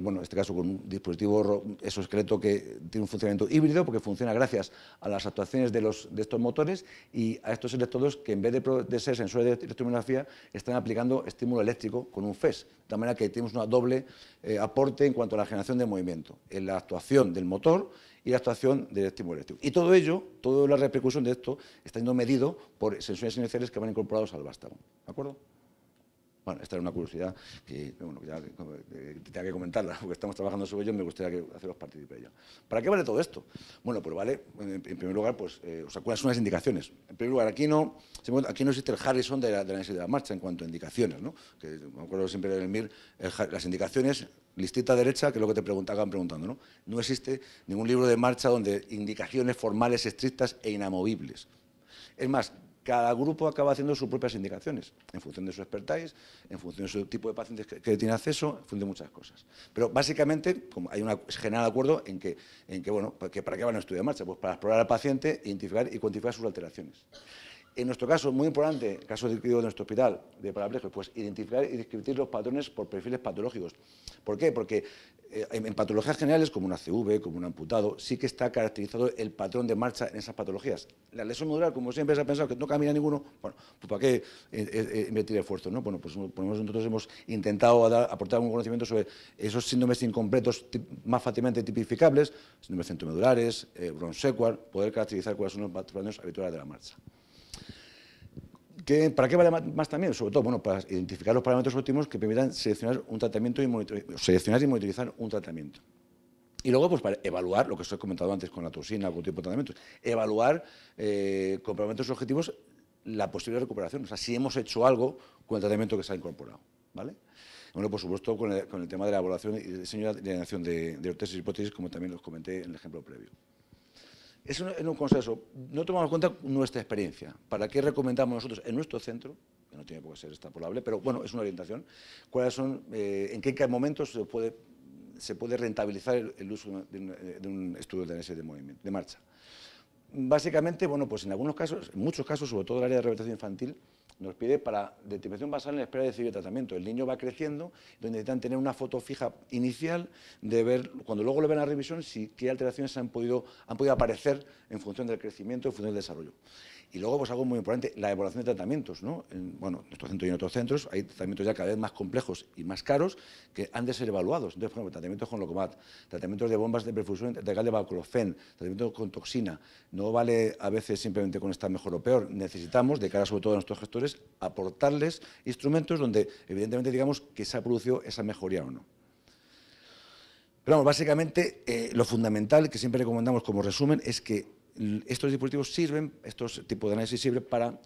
bueno, en este caso con un dispositivo exoesqueleto que tiene un funcionamiento híbrido porque funciona gracias a las actuaciones de estos motores y a estos electrodos que en vez de ser sensores de electromiografía están aplicando estímulo eléctrico con un FES, de manera que tenemos una doble aporte en cuanto a la generación de movimiento, en la actuación del motor y la actuación del estímulo eléctrico. Y todo ello, toda la repercusión de esto, está siendo medido por sensores inerciales que van incorporados al vástago. ¿De acuerdo? Bueno, esta era una curiosidad que, bueno, ya tenía que comentarla, porque estamos trabajando sobre ello y me gustaría haceros partícipe de ella. ¿Para qué vale todo esto? Bueno, pues vale, en primer lugar, pues, ¿cuáles son las indicaciones? En primer lugar, aquí no existe el Harrison del análisis de la marcha en cuanto a indicaciones, ¿no? Que me acuerdo siempre del MIR, las indicaciones, listita derecha, que es lo que te acaban preguntando, ¿no? No existe ningún libro de marcha donde indicaciones formales, estrictas e inamovibles. Es más, cada grupo acaba haciendo sus propias indicaciones, en función de su expertise, en función de su tipo de pacientes que tiene acceso, en función de muchas cosas. Pero básicamente como hay un general acuerdo en que bueno, ¿para qué van a estudiar marcha? Pues para explorar al paciente, identificar y cuantificar sus alteraciones. En nuestro caso, muy importante, caso de nuestro hospital de parapléjicos, pues identificar y describir los patrones por perfiles patológicos. ¿Por qué? Porque en patologías generales, como un ACV, como un amputado, sí que está caracterizado el patrón de marcha en esas patologías. La lesión medular, como siempre se ha pensado que no camina ninguno, bueno, pues ¿para qué invertir esfuerzo, no? Bueno, pues nosotros hemos intentado aportar un conocimiento sobre esos síndromes incompletos más fácilmente tipificables, síndromes centromedulares, Brown-Séquard, poder caracterizar cuáles son los patrones habituales de la marcha. ¿Para qué vale más también? Sobre todo, bueno, para identificar los parámetros óptimos que permitan seleccionar un tratamiento y monitorizar un tratamiento. Y luego, pues para evaluar, lo que os he comentado antes con la toxina, con tipo de tratamientos, evaluar con parámetros objetivos la posible recuperación, o sea, si hemos hecho algo con el tratamiento que se ha incorporado, ¿vale? Bueno, por supuesto, con el tema de la evaluación y diseño de alineación de ortesis y prótesis, como también os comenté en el ejemplo previo. Es un consenso. No tomamos en cuenta nuestra experiencia. ¿Para qué recomendamos nosotros en nuestro centro? Que no tiene por qué ser extrapolable, pero bueno, es una orientación. ¿Cuáles son, en qué momentos se puede rentabilizar el uso de un estudio de análisis de movimiento, de marcha? Básicamente, bueno, pues en algunos casos, en muchos casos, sobre todo el área de rehabilitación infantil, nos pide para detección basal en la espera de recibir tratamiento. El niño va creciendo, donde necesitan tener una foto fija inicial de ver, cuando luego lo ven a la revisión, si qué alteraciones han podido aparecer en función del crecimiento, en función del desarrollo. Y luego, pues algo muy importante, la evaluación de tratamientos, ¿no? Bueno, en nuestro centro y en otros centros hay tratamientos ya cada vez más complejos y más caros que han de ser evaluados. Entonces, por ejemplo, tratamientos con Locomat, tratamientos de bombas de perfusión integral de baclofen, tratamientos con toxina. No vale a veces simplemente con estar mejor o peor. Necesitamos, de cara sobre todo a nuestros gestores, aportarles instrumentos donde, evidentemente, digamos que se ha producido esa mejoría o no. Pero vamos, básicamente, lo fundamental que siempre recomendamos como resumen es que estos dispositivos sirven, estos tipos de análisis sirven para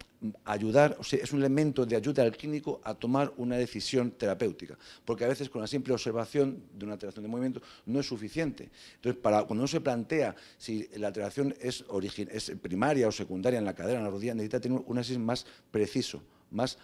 ayudar, o sea, es un elemento de ayuda al clínico a tomar una decisión terapéutica, porque a veces con la simple observación de una alteración de movimiento no es suficiente. Entonces, cuando uno se plantea si la alteración es primaria o secundaria en la cadera, en la rodilla, necesita tener un análisis más preciso, más,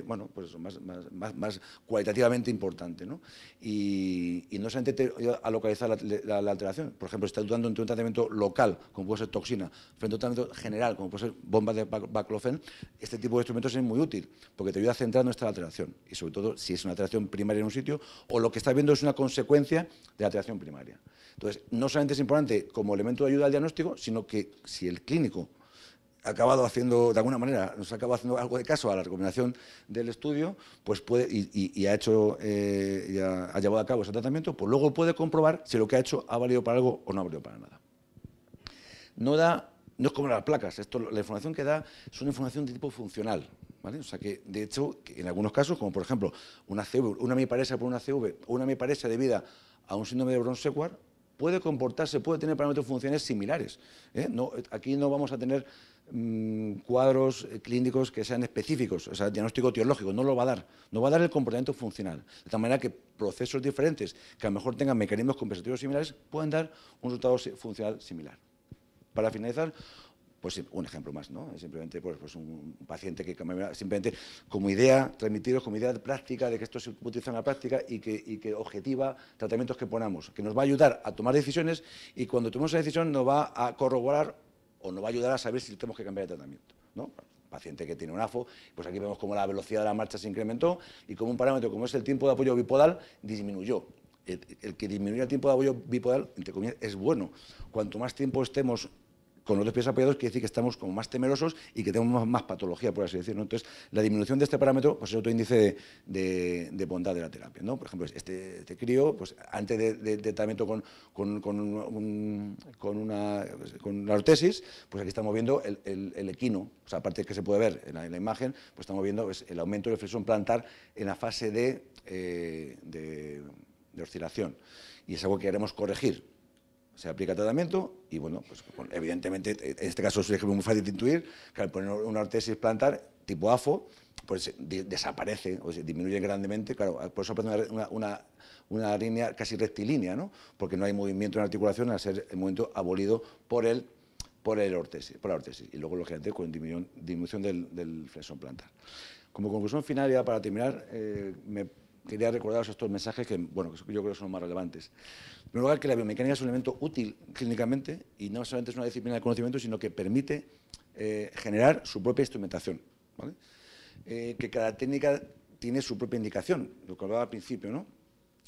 bueno, pues más cualitativamente importante, ¿no? Y no solamente a localizar la alteración. Por ejemplo, está dudando entre un tratamiento local, como puede ser toxina, frente a un tratamiento general, como puede ser bombas de baclofen. Este tipo de instrumentos es muy útil, porque te ayuda a centrar nuestra alteración, y sobre todo si es una alteración primaria en un sitio, o lo que estás viendo es una consecuencia de la alteración primaria. Entonces, no solamente es importante como elemento de ayuda al diagnóstico, sino que si el clínico ha acabado haciendo, de alguna manera, nos ha acabado haciendo algo de caso a la recomendación del estudio, pues puede, y ha hecho, ha llevado a cabo ese tratamiento, pues luego puede comprobar si lo que ha hecho ha valido para algo o no ha valido para nada. No es como las placas, la información que da es una información de tipo funcional, ¿vale? O sea que, de hecho, en algunos casos, como por ejemplo una hemiparesia por una CV o una hemiparesia debida a un síndrome de Brown-Sequard, puede comportarse, puede tener parámetros funcionales similares, ¿eh? Aquí no vamos a tener cuadros clínicos que sean específicos, o sea, diagnóstico teológico, no lo va a dar, no va a dar el comportamiento funcional. De tal manera que procesos diferentes, que a lo mejor tengan mecanismos compensatorios similares, pueden dar un resultado funcional similar. Para finalizar, pues un ejemplo más, ¿no? Simplemente pues un paciente que simplemente como idea, transmitiros como idea práctica de que esto se utiliza en la práctica y que objetiva tratamientos que ponamos, que nos va a ayudar a tomar decisiones y cuando tomemos esa decisión nos va a corroborar o nos va a ayudar a saber si tenemos que cambiar de tratamiento, ¿no? Paciente que tiene un AFO, pues aquí vemos cómo la velocidad de la marcha se incrementó y como un parámetro como es el tiempo de apoyo bipodal disminuyó. El que disminuya el tiempo de apoyo bipodal, entre comillas, es bueno. Cuanto más tiempo estemos con los dos pies apoyados, quiere decir que estamos como más temerosos y que tenemos más patología, por así decirlo. Entonces, la disminución de este parámetro pues, es otro índice de bondad de la terapia, ¿no? Por ejemplo, este crío, pues, antes de tratamiento con la ortesis, pues aquí estamos viendo el equino. O sea, aparte que se puede ver en la imagen, pues estamos viendo pues, el aumento de flexión plantar en la fase de oscilación. Y es algo que queremos corregir. Se aplica tratamiento y, bueno, pues evidentemente, en este caso es un ejemplo muy fácil de intuir, que al poner una ortesis plantar tipo AFO, pues desaparece o se disminuye grandemente, claro, por eso aparece una línea casi rectilínea, ¿no? Porque no hay movimiento en la articulación al ser el movimiento abolido por la ortesis. Y luego, lógicamente, con disminución del flexón plantar. Como conclusión final, ya para terminar, quería recordaros estos mensajes que, bueno, yo creo que son los más relevantes. En primer lugar, que la biomecánica es un elemento útil clínicamente y no solamente es una disciplina de conocimiento, sino que permite generar su propia instrumentación, ¿vale? Que cada técnica tiene su propia indicación, lo que hablaba al principio, ¿no?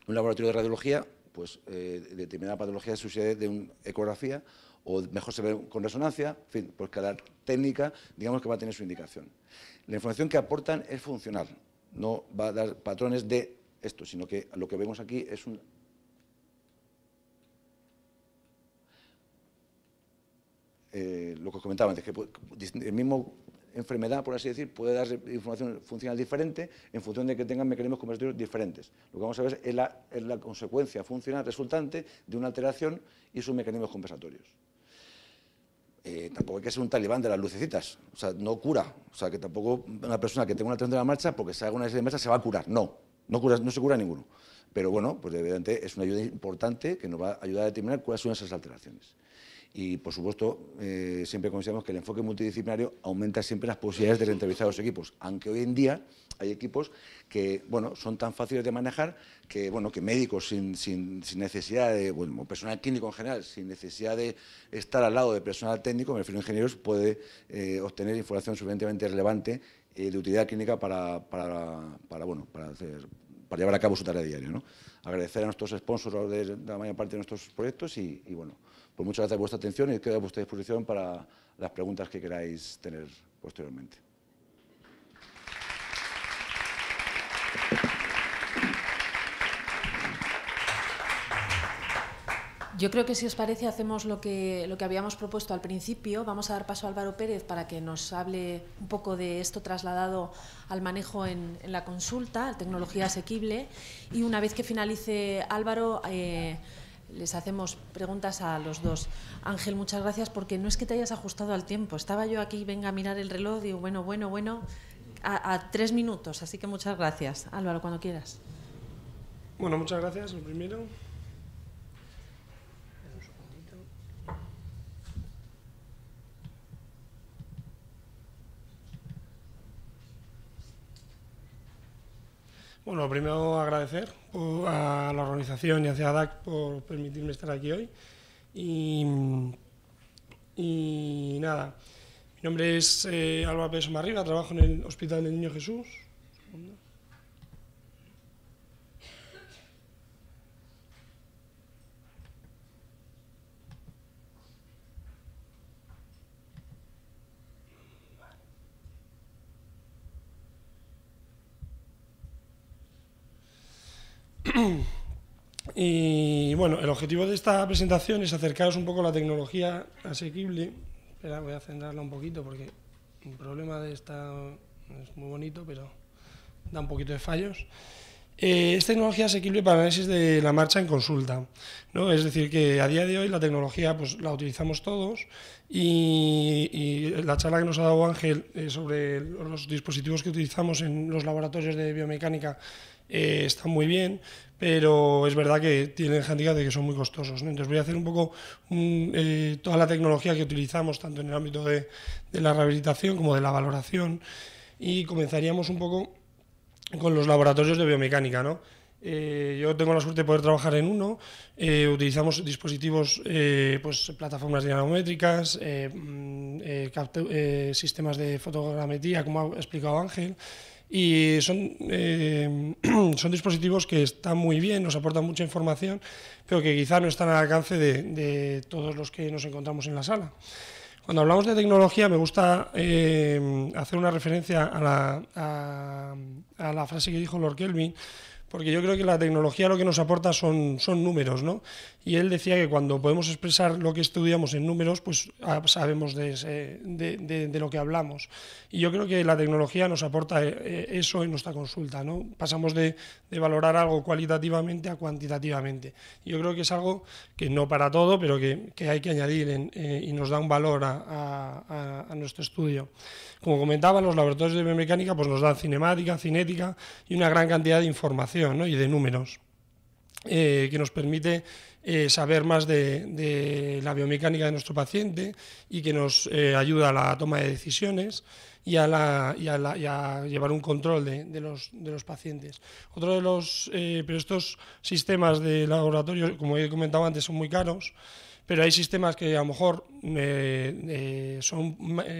Un laboratorio de radiología, pues determinada patología sucede de una ecografía o mejor se ve con resonancia, en fin, pues cada técnica, digamos que va a tener su indicación. La información que aportan es funcional. No va a dar patrones de esto, sino que lo que vemos aquí es lo que os comentaba antes, que el mismo enfermedad, por así decir, puede dar información funcional diferente en función de que tengan mecanismos compensatorios diferentes. Lo que vamos a ver es la consecuencia funcional resultante de una alteración y sus mecanismos compensatorios. Tampoco hay que ser un talibán de las lucecitas, o sea, no cura, o sea, que tampoco una persona que tenga una alteración de la marcha, porque se haga una serie de marcha, se va a curar, no se cura ninguno. Pero bueno, pues evidentemente es una ayuda importante que nos va a ayudar a determinar cuáles son esas alteraciones. Y, por supuesto, siempre consideramos que el enfoque multidisciplinario aumenta siempre las posibilidades de rentabilizar los equipos, aunque hoy en día hay equipos que, bueno, son tan fáciles de manejar que, bueno, que médicos sin necesidad de, bueno, personal clínico en general, sin necesidad de estar al lado de personal técnico, me refiero a ingenieros, puede obtener información suficientemente relevante de utilidad clínica para llevar a cabo su tarea diaria, ¿no? Agradecer a nuestros sponsors de la mayor parte de nuestros proyectos y bueno, pues muchas gracias por vuestra atención y quedo a vuestra disposición para las preguntas que queráis tener posteriormente. Yo creo que si os parece hacemos lo que habíamos propuesto al principio. Vamos a dar paso a Álvaro Pérez para que nos hable un poco de esto trasladado al manejo en la consulta, tecnología asequible. Y una vez que finalice Álvaro, les hacemos preguntas a los dos. Ángel, muchas gracias, porque no es que te hayas ajustado al tiempo. Estaba yo aquí, venga a mirar el reloj, digo, bueno, a 3 minutos, así que muchas gracias. Álvaro, cuando quieras. Bueno, muchas gracias, lo primero. Bueno, primero agradecer a la organización y a CEADAC por permitirme estar aquí hoy. Y nada, mi nombre es Álvaro Pérez Somarriba, trabajo en el Hospital del Niño Jesús. Y bueno, el objetivo de esta presentación es acercaros un poco a la tecnología asequible. Espera, voy a centrarla un poquito porque el problema de esta es muy bonito, pero da un poquito de fallos. Es tecnología asequible para análisis de la marcha en consulta, ¿no? Es decir, que a día de hoy la tecnología pues la utilizamos todos y la charla que nos ha dado Ángel sobre los dispositivos que utilizamos en los laboratorios de biomecánica está muy bien, pero es verdad que tienen handicap de que son muy costosos, ¿no? Entonces voy a hacer un poco toda la tecnología que utilizamos tanto en el ámbito de la rehabilitación como de la valoración, y comenzaríamos un poco con los laboratorios de biomecánica, ¿no? Yo tengo la suerte de poder trabajar en uno. Utilizamos dispositivos, pues plataformas dinamométricas, sistemas de fotogrametría, como ha explicado Ángel, y son dispositivos que están muy bien, nos aportan mucha información, pero que quizá no están al alcance de todos los que nos encontramos en la sala. Cuando hablamos de tecnología me gusta hacer una referencia a la frase que dijo Lord Kelvin, porque yo creo que la tecnología lo que nos aporta son números, ¿no? Y él decía que cuando podemos expresar lo que estudiamos en números, pues sabemos de lo que hablamos. Y yo creo que la tecnología nos aporta eso en nuestra consulta, ¿no? Pasamos de valorar algo cualitativamente a cuantitativamente. Yo creo que es algo que no para todo, pero que hay que añadir y nos da un valor a nuestro estudio. Como comentaba, los laboratorios de biomecánica pues nos dan cinemática, cinética y una gran cantidad de información, ¿no? Y de números que nos permite saber más de la biomecánica de nuestro paciente y que nos ayuda a la toma de decisiones y a llevar un control de los pacientes. Otro de los, pero estos sistemas de laboratorio, como he comentado antes, son muy caros, pero hay sistemas que a lo mejor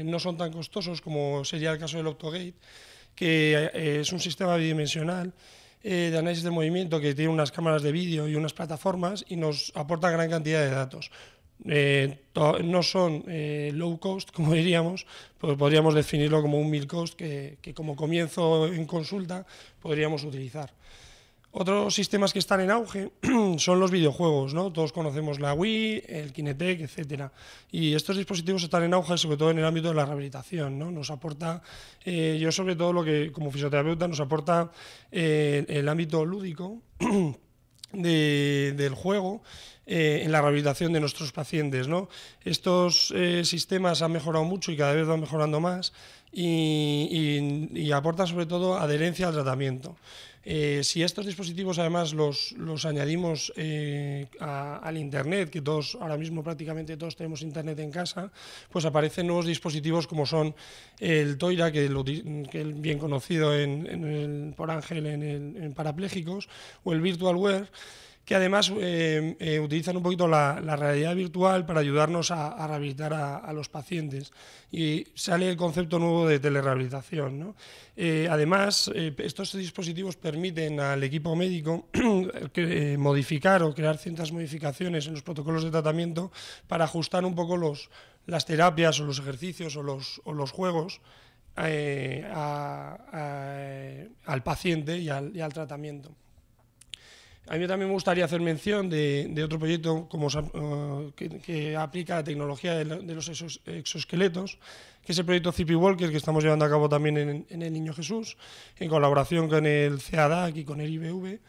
no son tan costosos, como sería el caso del Optogate, que es un sistema bidimensional de análisis de movimiento que tiene unas cámaras de vídeo y unas plataformas y nos aporta gran cantidad de datos. No son low cost, como diríamos, pues podríamos definirlo como un mil cost que como comienzo en consulta podríamos utilizar. Otros sistemas que están en auge son los videojuegos, ¿no? Todos conocemos la Wii, el Kinect, etcétera. Y estos dispositivos están en auge sobre todo en el ámbito de la rehabilitación, ¿no? Nos aporta, yo sobre todo lo que como fisioterapeuta nos aporta el ámbito lúdico del juego en la rehabilitación de nuestros pacientes, ¿no? Estos sistemas han mejorado mucho y cada vez van mejorando más y aportan sobre todo adherencia al tratamiento. Si estos dispositivos además los añadimos al Internet, que todos ahora mismo prácticamente todos tenemos Internet en casa, pues aparecen nuevos dispositivos como son el Toira, que es bien conocido por Ángel en parapléjicos, o el Virtual Wear, que además utilizan un poquito la realidad virtual para ayudarnos a rehabilitar a los pacientes. Y sale el concepto nuevo de telerehabilitación, ¿no? Además, estos dispositivos permiten al equipo médico modificar o crear ciertas modificaciones en los protocolos de tratamiento para ajustar un poco las terapias o los ejercicios o los juegos al paciente y al tratamiento. A mí también me gustaría hacer mención de otro proyecto que aplica la tecnología de los exoesqueletos, que es el proyecto CP Walker, que estamos llevando a cabo también en el Niño Jesús, en colaboración con el CEADAC y con el IBV.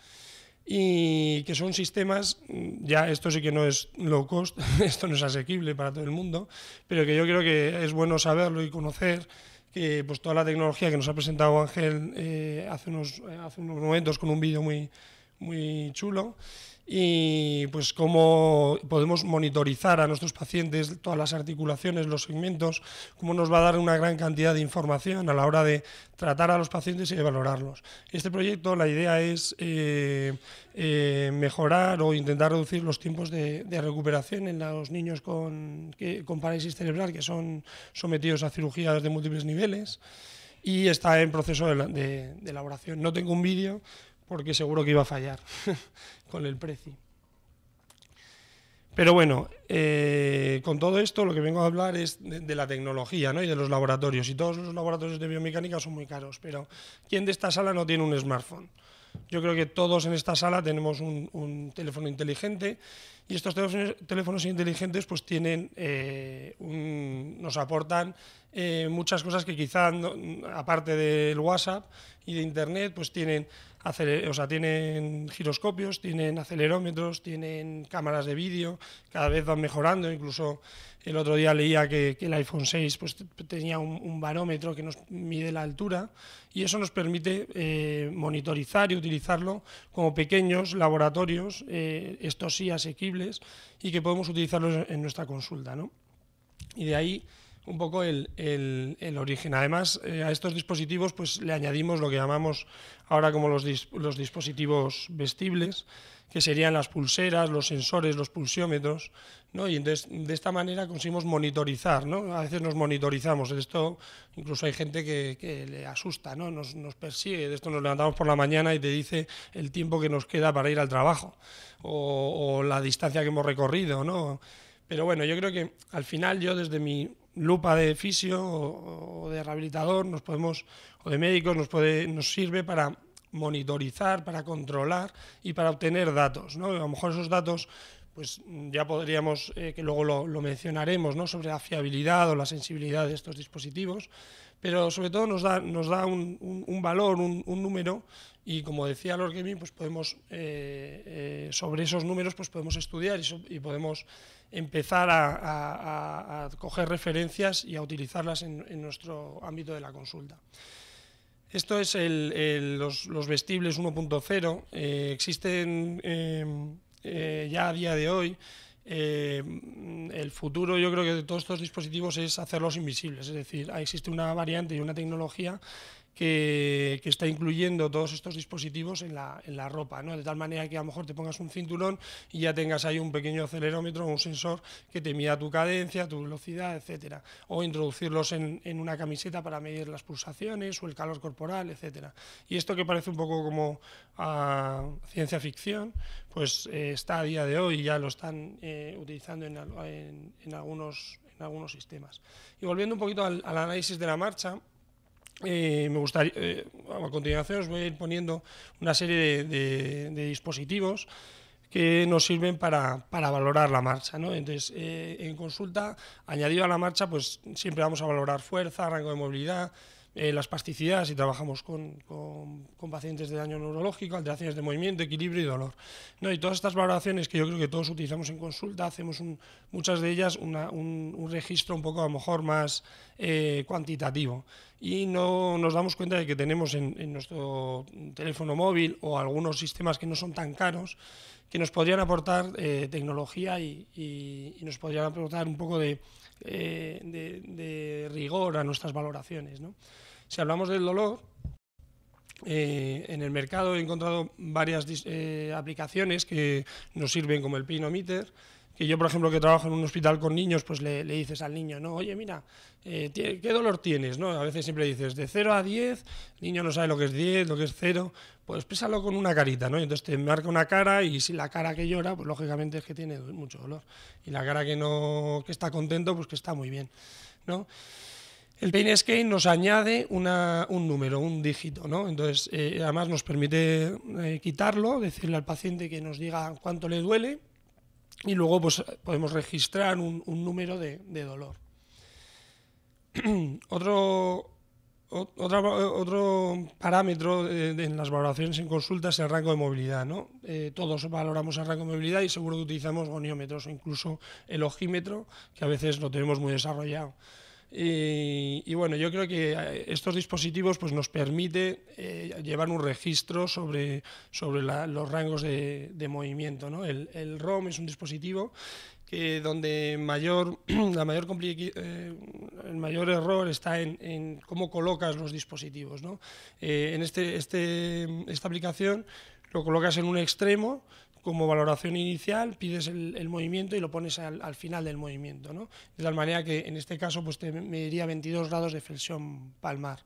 y que son sistemas, ya esto sí que no es low cost, esto no es asequible para todo el mundo, pero que yo creo que es bueno saberlo y conocer que pues toda la tecnología que nos ha presentado Ángel hace unos momentos con un vídeo muy chulo, y pues cómo podemos monitorizar a nuestros pacientes todas las articulaciones, los segmentos, cómo nos va a dar una gran cantidad de información a la hora de tratar a los pacientes y de valorarlos. Este proyecto, la idea es mejorar o intentar reducir los tiempos de recuperación en los niños con parálisis cerebral que son sometidos a cirugías de múltiples niveles, y está en proceso de elaboración. No tengo un vídeo porque seguro que iba a fallar con el precio. Pero bueno, con todo esto lo que vengo a hablar es de la tecnología, ¿no? Y de los laboratorios. Y todos los laboratorios de biomecánica son muy caros, pero ¿quién de esta sala no tiene un smartphone? Yo creo que todos en esta sala tenemos un teléfono inteligente, y estos teléfonos inteligentes pues tienen, nos aportan muchas cosas que quizá, aparte del WhatsApp y de Internet, pues tienen giroscopios, tienen acelerómetros, tienen cámaras de vídeo, cada vez van mejorando. Incluso el otro día leía que el iPhone 6 pues, tenía un barómetro que nos mide la altura, y eso nos permite monitorizar y utilizarlo como pequeños laboratorios, estos sí asequibles, y que podemos utilizarlos en nuestra consulta, ¿no? Y de ahí un poco el origen. Además, a estos dispositivos pues le añadimos lo que llamamos ahora como los dispositivos vestibles, que serían las pulseras, los sensores, los pulsiómetros, ¿no? Y entonces de esta manera conseguimos monitorizar, ¿no? A veces nos monitorizamos, de esto incluso hay gente que le asusta, ¿no? Nos persigue, de esto nos levantamos por la mañana y te dice el tiempo que nos queda para ir al trabajo, o la distancia que hemos recorrido, ¿no? Pero bueno, yo creo que al final yo desde mi lupa de fisio o de rehabilitador o de médicos nos sirve para monitorizar, para controlar y para obtener datos, ¿no? A lo mejor esos datos pues ya podríamos, que luego lo mencionaremos, ¿no? Sobre la fiabilidad o la sensibilidad de estos dispositivos, pero sobre todo nos da un valor, un número, y como decía Lord Kelvin, pues podemos sobre esos números pues podemos estudiar y podemos empezar a coger referencias y a utilizarlas en nuestro ámbito de la consulta. Esto es los vestibles 1.0, existen ya a día de hoy. El futuro, yo creo que de todos estos dispositivos es hacerlos invisibles, es decir, existe una variante y una tecnología que está incluyendo todos estos dispositivos en la ropa, ¿no? De tal manera que a lo mejor te pongas un cinturón y ya tengas ahí un pequeño acelerómetro o un sensor que te mida tu cadencia, tu velocidad, etcétera, o introducirlos en una camiseta para medir las pulsaciones o el calor corporal, etcétera. Y esto, que parece un poco como ciencia ficción, pues está a día de hoy y ya lo están utilizando en algunos sistemas. Y volviendo un poquito al análisis de la marcha, me gustaría, a continuación os voy a ir poniendo una serie de dispositivos que nos sirven para valorar la marcha, ¿no? Entonces, en consulta, añadido a la marcha, pues siempre vamos a valorar fuerza, rango de movilidad, la espasticidad, si trabajamos con pacientes de daño neurológico, alteraciones de movimiento, equilibrio y dolor, ¿no? Y todas estas valoraciones que yo creo que todos utilizamos en consulta, hacemos muchas de ellas un registro un poco a lo mejor más cuantitativo, y no nos damos cuenta de que tenemos en nuestro teléfono móvil o algunos sistemas que no son tan caros, que nos podrían aportar tecnología y nos podrían aportar un poco de rigor a nuestras valoraciones, ¿no? Si hablamos del dolor, en el mercado he encontrado varias aplicaciones que nos sirven, como el Painometer, que yo, por ejemplo, que trabajo en un hospital con niños, pues le dices al niño, ¿no? Oye, mira, ¿qué dolor tienes? ¿No? A veces siempre dices, de 0 a 10, el niño no sabe lo que es 10, lo que es 0, pues pésalo con una carita, ¿no? Y entonces te marca una cara, y si la cara que llora, pues lógicamente es que tiene mucho dolor. Y la cara que está contento, pues que está muy bien, ¿no? El Pain Scale nos añade un número, un dígito, ¿no? Entonces, además nos permite quitarlo, decirle al paciente que nos diga cuánto le duele, y luego pues podemos registrar un número de dolor. Otro Otro parámetro en las valoraciones en consulta es el rango de movilidad, ¿no? Todos valoramos el rango de movilidad y seguro que utilizamos goniómetros o incluso el ojímetro, que a veces lo tenemos muy desarrollado. Y bueno, yo creo que estos dispositivos pues, nos permite llevar un registro sobre los rangos de movimiento, ¿no? El ROM es un dispositivo donde el mayor error está en cómo colocas los dispositivos, ¿no? En esta aplicación lo colocas en un extremo como valoración inicial, pides el movimiento y lo pones al final del movimiento, ¿no? De tal manera que en este caso pues, te mediría 22 grados de flexión palmar.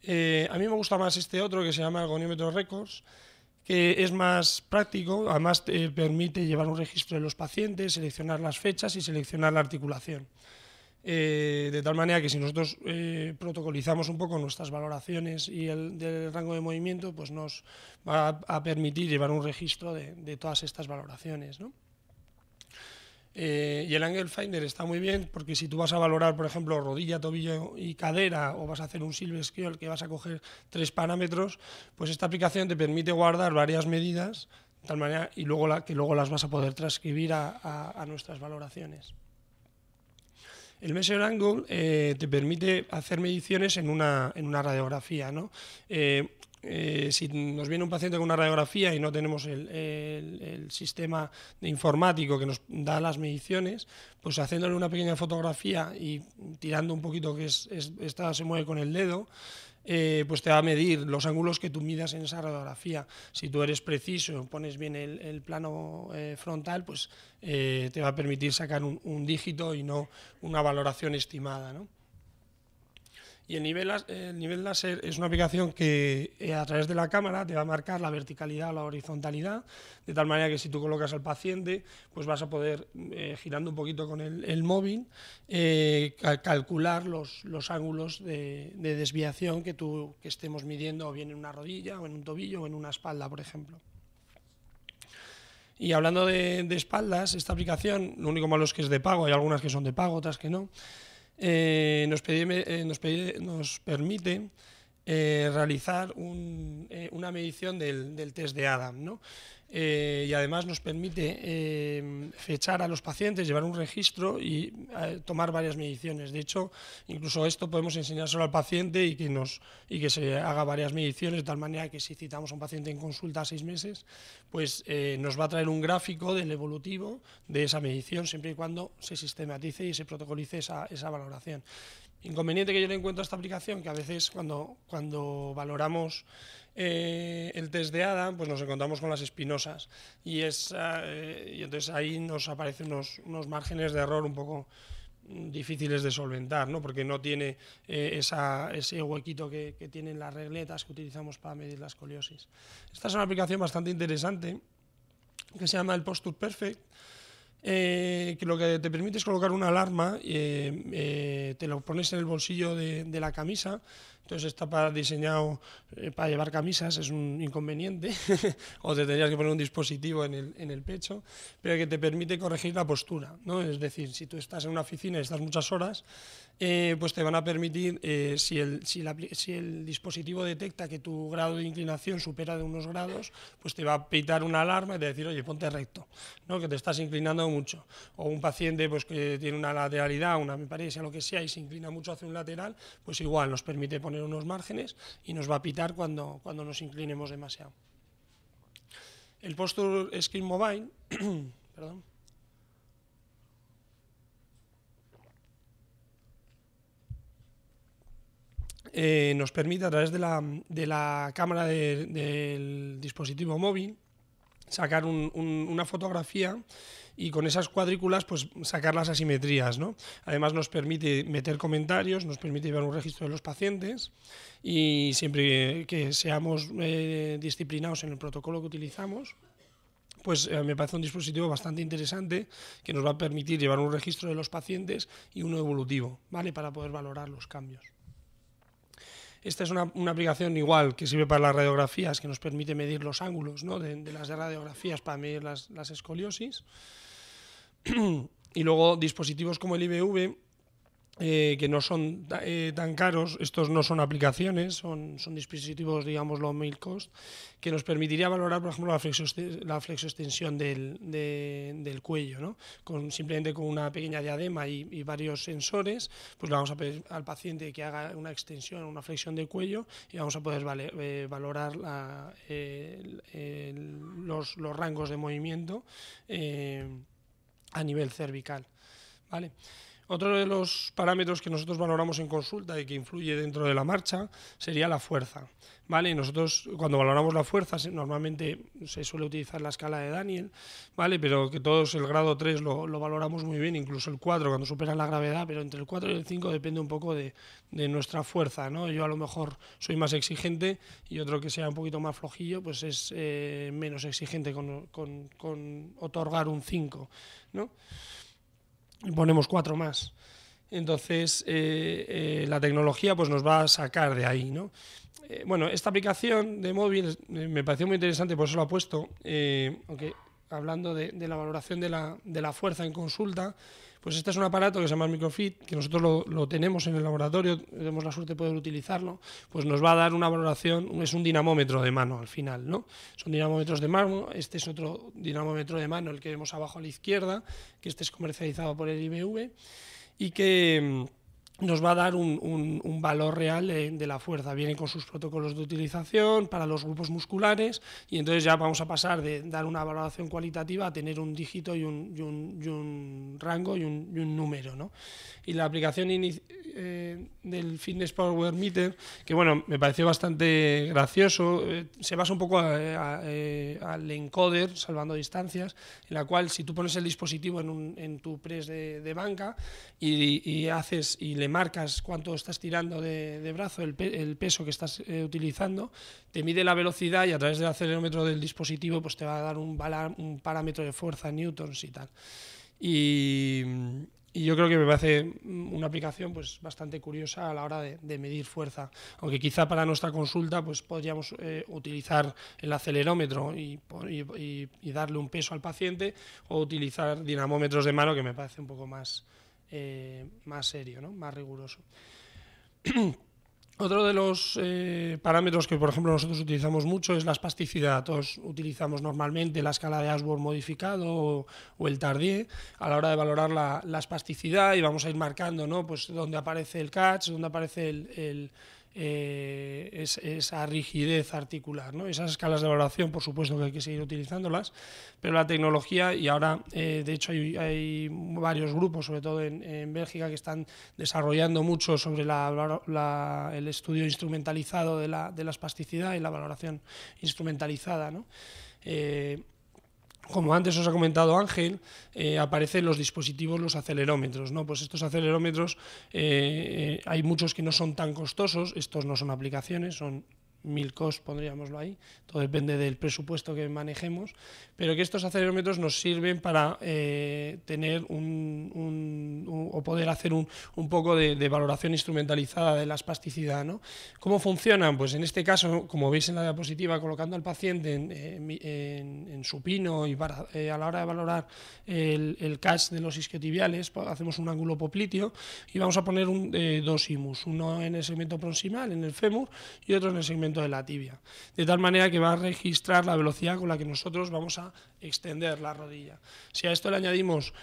A mí me gusta más este otro que se llama el goniómetro Records, que es más práctico, además te permite llevar un registro de los pacientes, seleccionar las fechas y seleccionar la articulación. De tal manera que si nosotros protocolizamos un poco nuestras valoraciones y del rango de movimiento, pues nos va a permitir llevar un registro de todas estas valoraciones, ¿no? Y el Angle Finder está muy bien porque si tú vas a valorar, por ejemplo, rodilla, tobillo y cadera, o vas a hacer un Silver Scale que vas a coger 3 parámetros, pues esta aplicación te permite guardar varias medidas de tal manera y luego las vas a poder transcribir a nuestras valoraciones. El Measure Angle te permite hacer mediciones en una radiografía, ¿no? Si nos viene un paciente con una radiografía y no tenemos el sistema de informático que nos da las mediciones, pues haciéndole una pequeña fotografía y tirando un poquito que esta se mueve con el dedo, pues te va a medir los ángulos que tú midas en esa radiografía. Si tú eres preciso, pones bien el plano frontal, pues te va a permitir sacar un dígito y no una valoración estimada, ¿no? Y el nivel láser es una aplicación que a través de la cámara te va a marcar la verticalidad o la horizontalidad, de tal manera que si tú colocas al paciente, pues vas a poder, girando un poquito con el móvil, calcular los ángulos de desviación que estemos midiendo, o bien en una rodilla, o en un tobillo, o en una espalda, por ejemplo. Y hablando de espaldas, esta aplicación, lo único malo es que es de pago, hay algunas que son de pago, otras que no. Nos permite realizar una medición del test de Adam, ¿no? Y además nos permite fechar a los pacientes, llevar un registro y tomar varias mediciones. De hecho, incluso esto podemos enseñárselo al paciente y que se haga varias mediciones, de tal manera que si citamos a un paciente en consulta a 6 meses, pues nos va a traer un gráfico del evolutivo de esa medición, siempre y cuando se sistematice y se protocolice esa valoración. Inconveniente que yo le encuentro a esta aplicación, que a veces cuando valoramos el test de Adam, pues nos encontramos con las espinosas y entonces ahí nos aparecen unos márgenes de error un poco difíciles de solventar, ¿no? Porque no tiene ese huequito que tienen las regletas que utilizamos para medir la escoliosis. Esta es una aplicación bastante interesante que se llama el Posture Perfect, que lo que te permite es colocar una alarma, te lo pones en el bolsillo de la camisa, entonces está diseñado para llevar camisas, es un inconveniente, o te tendrías que poner un dispositivo en el pecho, pero que te permite corregir la postura, ¿no? Es decir, si tú estás en una oficina y estás muchas horas, pues te van a permitir, si el dispositivo detecta que tu grado de inclinación supera de unos grados, pues te va a pitar una alarma y te va a decir, oye, ponte recto, ¿no? Que te estás inclinando mucho. O un paciente pues, que tiene una lateralidad, una hemiparesia, lo que sea, y se inclina mucho hacia un lateral, pues igual nos permite poner unos márgenes y nos va a pitar cuando nos inclinemos demasiado. El Posture Screen Mobile, perdón. Nos permite a través de la cámara del dispositivo móvil sacar una fotografía y con esas cuadrículas pues sacar las asimetrías, ¿no? Además nos permite meter comentarios, nos permite llevar un registro de los pacientes y siempre que seamos disciplinados en el protocolo que utilizamos, pues me parece un dispositivo bastante interesante que nos va a permitir llevar un registro de los pacientes y uno evolutivo, ¿vale? Para poder valorar los cambios. Esta es una aplicación igual que sirve para las radiografías, que nos permite medir los ángulos, ¿no? de las radiografías para medir las escoliosis. Y luego dispositivos como el IBV que no son tan caros. Estos no son aplicaciones, son dispositivos, digamos, low mil cost, que nos permitiría valorar, por ejemplo, la flexoextensión del cuello, ¿no? Simplemente con una pequeña diadema y varios sensores, pues le vamos a pedir al paciente que haga una extensión, una flexión del cuello, y vamos a poder valorar los rangos de movimiento a nivel cervical, ¿vale? Otro de los parámetros que nosotros valoramos en consulta y que influye dentro de la marcha sería la fuerza, ¿vale? Y nosotros, cuando valoramos la fuerza, normalmente se suele utilizar la escala de Daniel, ¿vale? Pero que todos el grado 3 lo valoramos muy bien, incluso el 4 cuando superan la gravedad, pero entre el 4 y el 5 depende un poco de nuestra fuerza, ¿no? Yo a lo mejor soy más exigente y otro que sea un poquito más flojillo, pues es menos exigente con otorgar un 5, ¿no? Ponemos 4 más. Entonces, la tecnología pues nos va a sacar de ahí, ¿no? Bueno, esta aplicación de móvil me pareció muy interesante, por eso lo he puesto, aunque hablando de la valoración de la fuerza en consulta, pues este es un aparato que se llama Microfit, que nosotros lo tenemos en el laboratorio, tenemos la suerte de poder utilizarlo, pues nos va a dar una valoración, es un dinamómetro de mano al final, ¿no? Son dinamómetros de mano, este es otro dinamómetro de mano, el que vemos abajo a la izquierda, que este es comercializado por el IBV, y que nos va a dar un valor real de la fuerza. Viene con sus protocolos de utilización para los grupos musculares y entonces ya vamos a pasar de dar una valoración cualitativa a tener un dígito y un rango y un número, ¿no? Y la aplicación del Fitness Power Meter, que bueno, me pareció bastante gracioso, se basa un poco al encoder, salvando distancias, en la cual si tú pones el dispositivo en tu press de banca y le marcas cuánto estás tirando de brazo, el peso que estás utilizando, te mide la velocidad y a través del acelerómetro del dispositivo pues te va a dar un parámetro de fuerza en newtons y tal. Y yo creo que me parece una aplicación pues bastante curiosa a la hora de medir fuerza, aunque quizá para nuestra consulta pues podríamos utilizar el acelerómetro y darle un peso al paciente, o utilizar dinamómetros de mano, que me parece un poco más serio, ¿no? Más riguroso. Otro de los parámetros que, por ejemplo, nosotros utilizamos mucho es la espasticidad. Todos utilizamos normalmente la escala de Ashworth modificado o el Tardieu a la hora de valorar la espasticidad, y vamos a ir marcando, ¿no? Pues dónde aparece el catch, dónde aparece esa rigidez articular, ¿no? Esas escalas de valoración, por supuesto que hay que seguir utilizándolas, pero la tecnología, y ahora de hecho hay varios grupos, sobre todo en Bélgica, que están desarrollando mucho sobre el estudio instrumentalizado de la espasticidad y la valoración instrumentalizada, ¿no? Como antes os ha comentado Ángel, aparecen los dispositivos, los acelerómetros, ¿no? Pues estos acelerómetros, hay muchos que no son tan costosos, estos no son aplicaciones, son 1000 cost, pondríamoslo ahí, todo depende del presupuesto que manejemos, pero que estos acelerómetros nos sirven para tener o poder hacer un poco de valoración instrumentalizada de la espasticidad, ¿no? ¿Cómo funcionan? Pues en este caso, como veis en la diapositiva, colocando al paciente en supino, y a la hora de valorar el catch de los isquiotibiales, hacemos un ángulo popliteo y vamos a poner dos imus, uno en el segmento proximal, en el fémur, y otro en el segmento de la tibia, de tal manera que va a registrar la velocidad con la que nosotros vamos a extender la rodilla. Si a esto le añadimos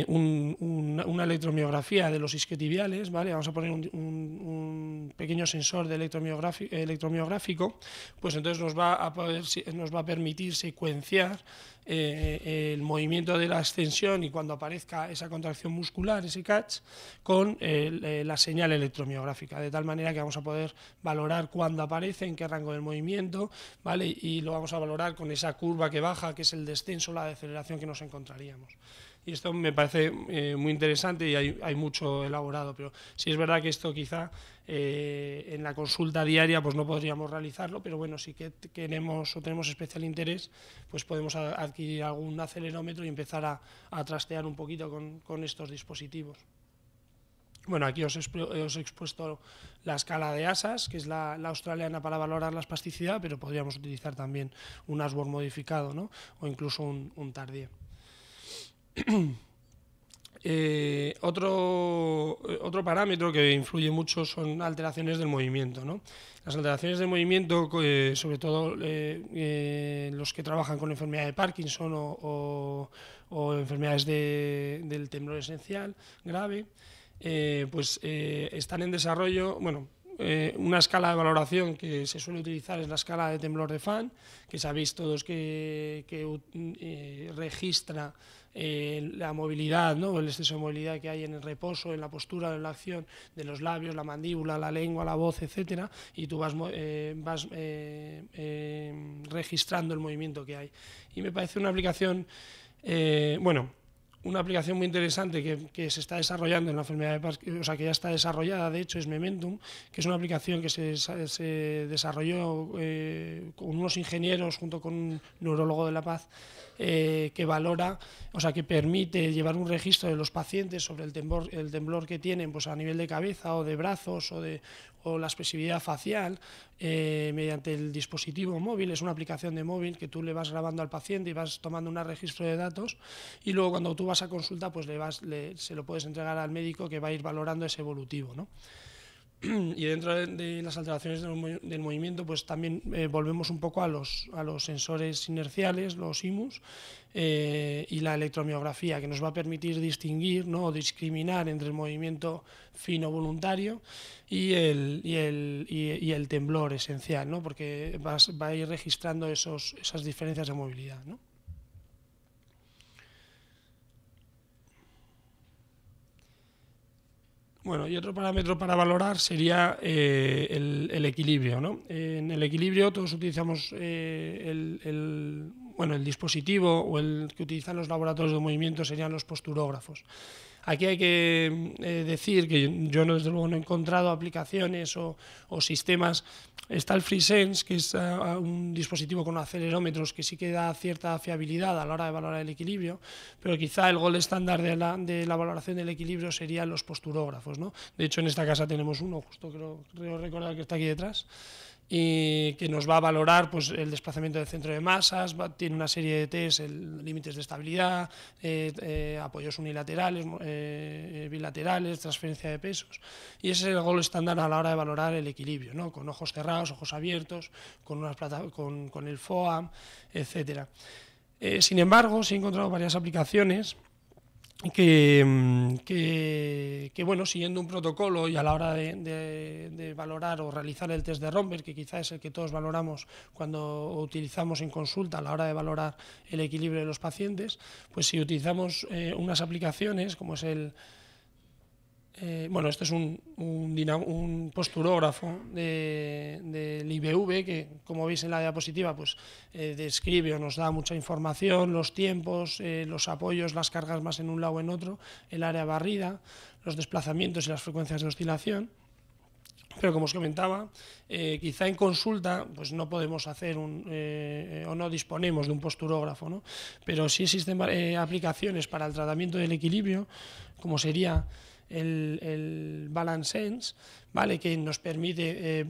una electromiografía de los isquiotibiales, ¿vale? Vamos a poner un pequeño sensor de electromiográfico, pues entonces nos va a permitir secuenciar el movimiento de la extensión, y cuando aparezca esa contracción muscular, ese catch, con la señal electromiográfica, de tal manera que vamos a poder valorar cuándo aparece, en qué rango del movimiento, ¿vale? Y lo vamos a valorar con esa curva que baja, que es el descenso, la deceleración que nos encontraríamos. Y esto me parece muy interesante, y hay mucho elaborado, pero sí es verdad que esto quizá en la consulta diaria pues no podríamos realizarlo, pero bueno, si que queremos o tenemos especial interés, pues podemos adquirir algún acelerómetro y empezar a trastear un poquito con estos dispositivos. Bueno, aquí os he expuesto la escala de ASAS, que es la australiana para valorar la espasticidad, pero podríamos utilizar también un Ashworth modificado, ¿no? O incluso un Tardieu. Otro parámetro que influye mucho son alteraciones del movimiento, ¿no? Las alteraciones del movimiento, sobre todo los que trabajan con enfermedad de Parkinson o enfermedades del temblor esencial grave, están en desarrollo. Bueno, una escala de valoración que se suele utilizar es la escala de temblor de Fan, que sabéis todos que registra la movilidad, ¿no? El exceso de movilidad que hay en el reposo, en la postura, en la acción de los labios, la mandíbula, la lengua, la voz, etcétera, y tú vas registrando el movimiento que hay. Y me parece una aplicación, una aplicación muy interesante que se está desarrollando en la enfermedad de Parkinson, o sea, que ya está desarrollada, de hecho, es Mementum, que es una aplicación que se desarrolló con unos ingenieros junto con un neurólogo de La Paz, que valora, o sea, que permite llevar un registro de los pacientes sobre el temblor que tienen, pues a nivel de cabeza o de brazos o la expresividad facial, mediante el dispositivo móvil. Es una aplicación de móvil que tú le vas grabando al paciente y vas tomando un registro de datos, y luego cuando tú vas a consulta, pues se lo puedes entregar al médico, que va a ir valorando ese evolutivo, ¿no? Y dentro de las alteraciones del movimiento, pues también volvemos un poco a los sensores inerciales, los IMUs, y la electromiografía, que nos va a permitir distinguir, ¿no?, o discriminar entre el movimiento fino voluntario y el temblor esencial, ¿no?, porque va a ir registrando esas diferencias de movilidad, ¿no? Bueno, y otro parámetro para valorar sería el equilibrio, ¿no? En el equilibrio todos utilizamos el dispositivo, o el que utilizan los laboratorios de movimiento serían los posturógrafos. Aquí hay que decir que yo desde luego no he encontrado aplicaciones o sistemas. Está el FreeSense, que es un dispositivo con acelerómetros que sí que da cierta fiabilidad a la hora de valorar el equilibrio, pero quizá el gold estándar de la valoración del equilibrio serían los posturógrafos, ¿no? De hecho, en esta casa tenemos uno, justo creo recordar que está aquí detrás, y que nos va a valorar, pues, el desplazamiento del centro de masas, tiene una serie de test, límites de estabilidad, apoyos unilaterales, bilaterales, transferencia de pesos, y ese es el gold estándar a la hora de valorar el equilibrio, ¿no?, con ojos cerrados, ojos abiertos, con el FOAM, etcétera. Sin embargo, sí he encontrado varias aplicaciones que bueno, siguiendo un protocolo y a la hora de valorar o realizar el test de Romberg, que quizá es el que todos valoramos cuando utilizamos en consulta a la hora de valorar el equilibrio de los pacientes, pues si utilizamos unas aplicaciones como es este es un posturógrafo del IBV, que, como veis en la diapositiva, pues describe o nos da mucha información, los tiempos, los apoyos, las cargas más en un lado o en otro, el área barrida, los desplazamientos y las frecuencias de oscilación. Pero, como os comentaba, quizá en consulta pues no podemos hacer o no disponemos de un posturógrafo, ¿no? Pero sí existen aplicaciones para el tratamiento del equilibrio, como sería el Balance Sense, ¿vale?, que nos permite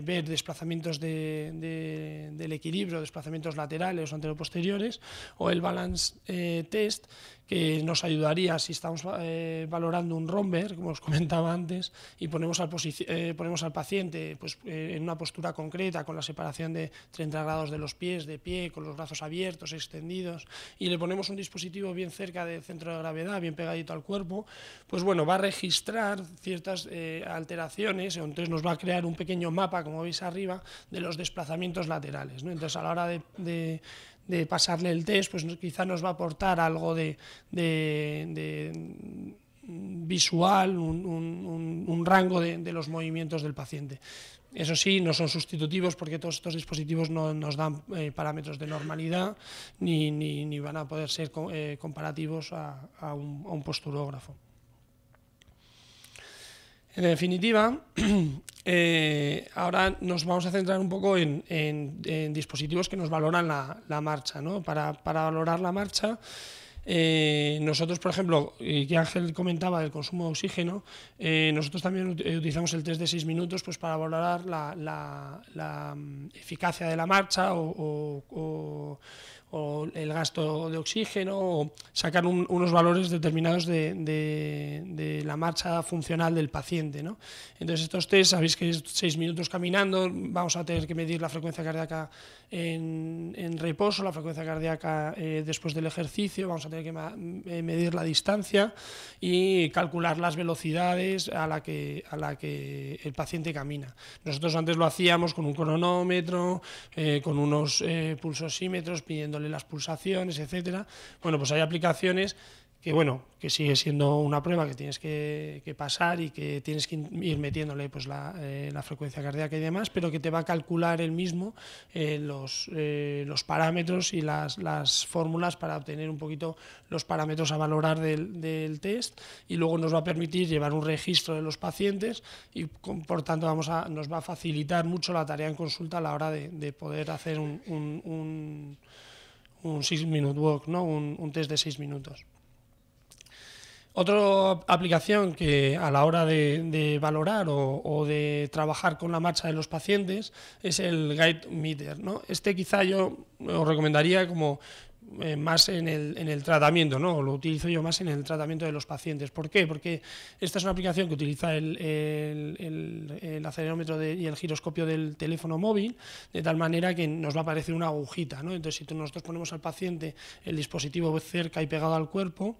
ver desplazamientos del equilibrio, desplazamientos laterales o anteroposteriores, o el Balance Test, que nos ayudaría si estamos valorando un Romberg, como os comentaba antes, y ponemos al paciente, pues, en una postura concreta, con la separación de 30 grados de los pies, de pie, con los brazos abiertos, extendidos, y le ponemos un dispositivo bien cerca del centro de gravedad, bien pegadito al cuerpo, pues bueno, va a registrar ciertas alteraciones, entonces nos va a crear un pequeño mapa, como veis arriba, de los desplazamientos laterales, ¿no? Entonces, a la hora de pasarle el test, pues quizá nos va a aportar algo de visual, un rango de los movimientos del paciente. Eso sí, no son sustitutivos, porque todos estos dispositivos no nos dan parámetros de normalidad ni van a poder ser comparativos a un posturógrafo. En definitiva, ahora nos vamos a centrar un poco en dispositivos que nos valoran la marcha, ¿no? Para valorar la marcha, nosotros, por ejemplo, que Ángel comentaba del consumo de oxígeno, nosotros también utilizamos el test de 6 minutos, pues, para valorar la eficacia de la marcha o o el gasto de oxígeno, o sacar unos valores determinados de la marcha funcional del paciente, ¿no? Entonces estos test, sabéis que es 6 minutos caminando, vamos a tener que medir la frecuencia cardíaca en reposo, la frecuencia cardíaca después del ejercicio, vamos a tener que medir la distancia y calcular las velocidades a la que el paciente camina. Nosotros antes lo hacíamos con un cronómetro, con unos pulsosímetros, pidiéndole las pulsaciones, etcétera. Bueno, pues hay aplicaciones que sigue siendo una prueba que tienes que pasar y que tienes que ir metiéndole pues la frecuencia cardíaca y demás, pero que te va a calcular él mismo los parámetros y las fórmulas para obtener un poquito los parámetros a valorar del test, y luego nos va a permitir llevar un registro de los pacientes y por tanto nos va a facilitar mucho la tarea en consulta a la hora de poder hacer un 6-minute walk, ¿no? Un test de 6 minutos. Otra aplicación que a la hora de valorar o de trabajar con la marcha de los pacientes es el Gait Meter, ¿no? Este quizá yo os recomendaría como más en el tratamiento, ¿no? Lo utilizo yo más en el tratamiento de los pacientes. ¿Por qué? Porque esta es una aplicación que utiliza el acelerómetro y el giroscopio del teléfono móvil, de tal manera que nos va a aparecer una agujita, ¿no? Entonces, si nosotros ponemos al paciente el dispositivo cerca y pegado al cuerpo,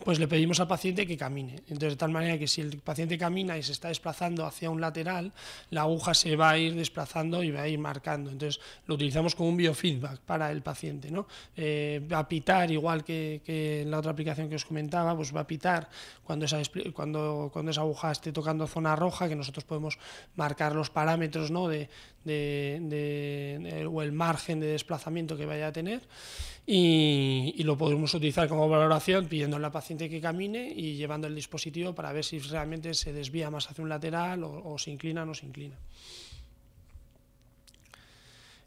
pues le pedimos al paciente que camine. Entonces, de tal manera que si el paciente camina y se está desplazando hacia un lateral, la aguja se va a ir desplazando y va a ir marcando. Entonces, lo utilizamos como un biofeedback para el paciente, ¿no? Va a pitar, igual que en la otra aplicación que os comentaba, pues va a pitar cuando esa aguja esté tocando zona roja, que nosotros podemos marcar los parámetros, ¿no? o el margen de desplazamiento que vaya a tener, y lo podemos utilizar como valoración pidiéndole al paciente que camine y llevando el dispositivo para ver si realmente se desvía más hacia un lateral o se inclina o no se inclina.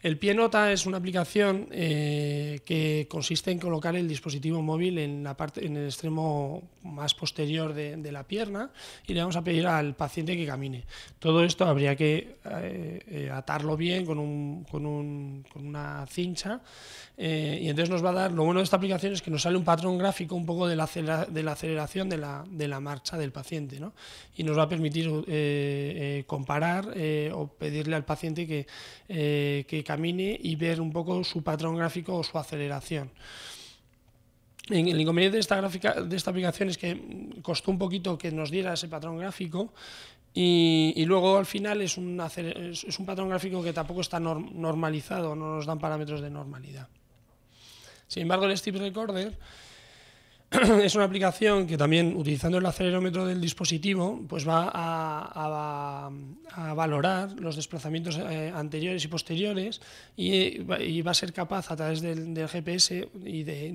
El pie nota es una aplicación que consiste en colocar el dispositivo móvil en el extremo más posterior de la pierna, y le vamos a pedir al paciente que camine. Todo esto habría que atarlo bien con una cincha, y entonces nos va a dar, lo bueno de esta aplicación es que nos sale un patrón gráfico un poco de la aceleración de la marcha del paciente, ¿no? Y nos va a permitir comparar o pedirle al paciente que camine y ver un poco su patrón gráfico o su aceleración. El inconveniente de esta aplicación es que costó un poquito que nos diera ese patrón gráfico, y luego al final es un patrón gráfico que tampoco está normalizado, no nos dan parámetros de normalidad. Sin embargo, el Step Recorder es una aplicación que también, utilizando el acelerómetro del dispositivo, pues va a valorar los desplazamientos anteriores y posteriores, y va a ser capaz, a través del GPS y de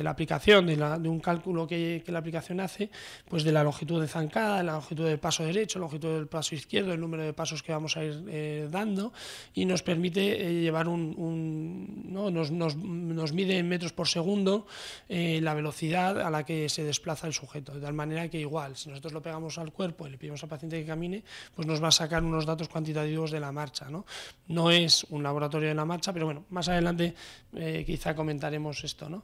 la aplicación, de un cálculo que la aplicación hace, pues de la longitud de zancada, la longitud del paso derecho, la longitud del paso izquierdo, el número de pasos que vamos a ir dando, y nos permite llevar ¿no? nos mide en metros por segundo la velocidad a la que se desplaza el sujeto, de tal manera que igual, si nosotros lo pegamos al cuerpo y le pedimos al paciente que camine, pues nos va a sacar unos datos cuantitativos de la marcha, ¿no? No es un laboratorio de la marcha, pero bueno, más adelante quizá comentaremos esto, ¿no?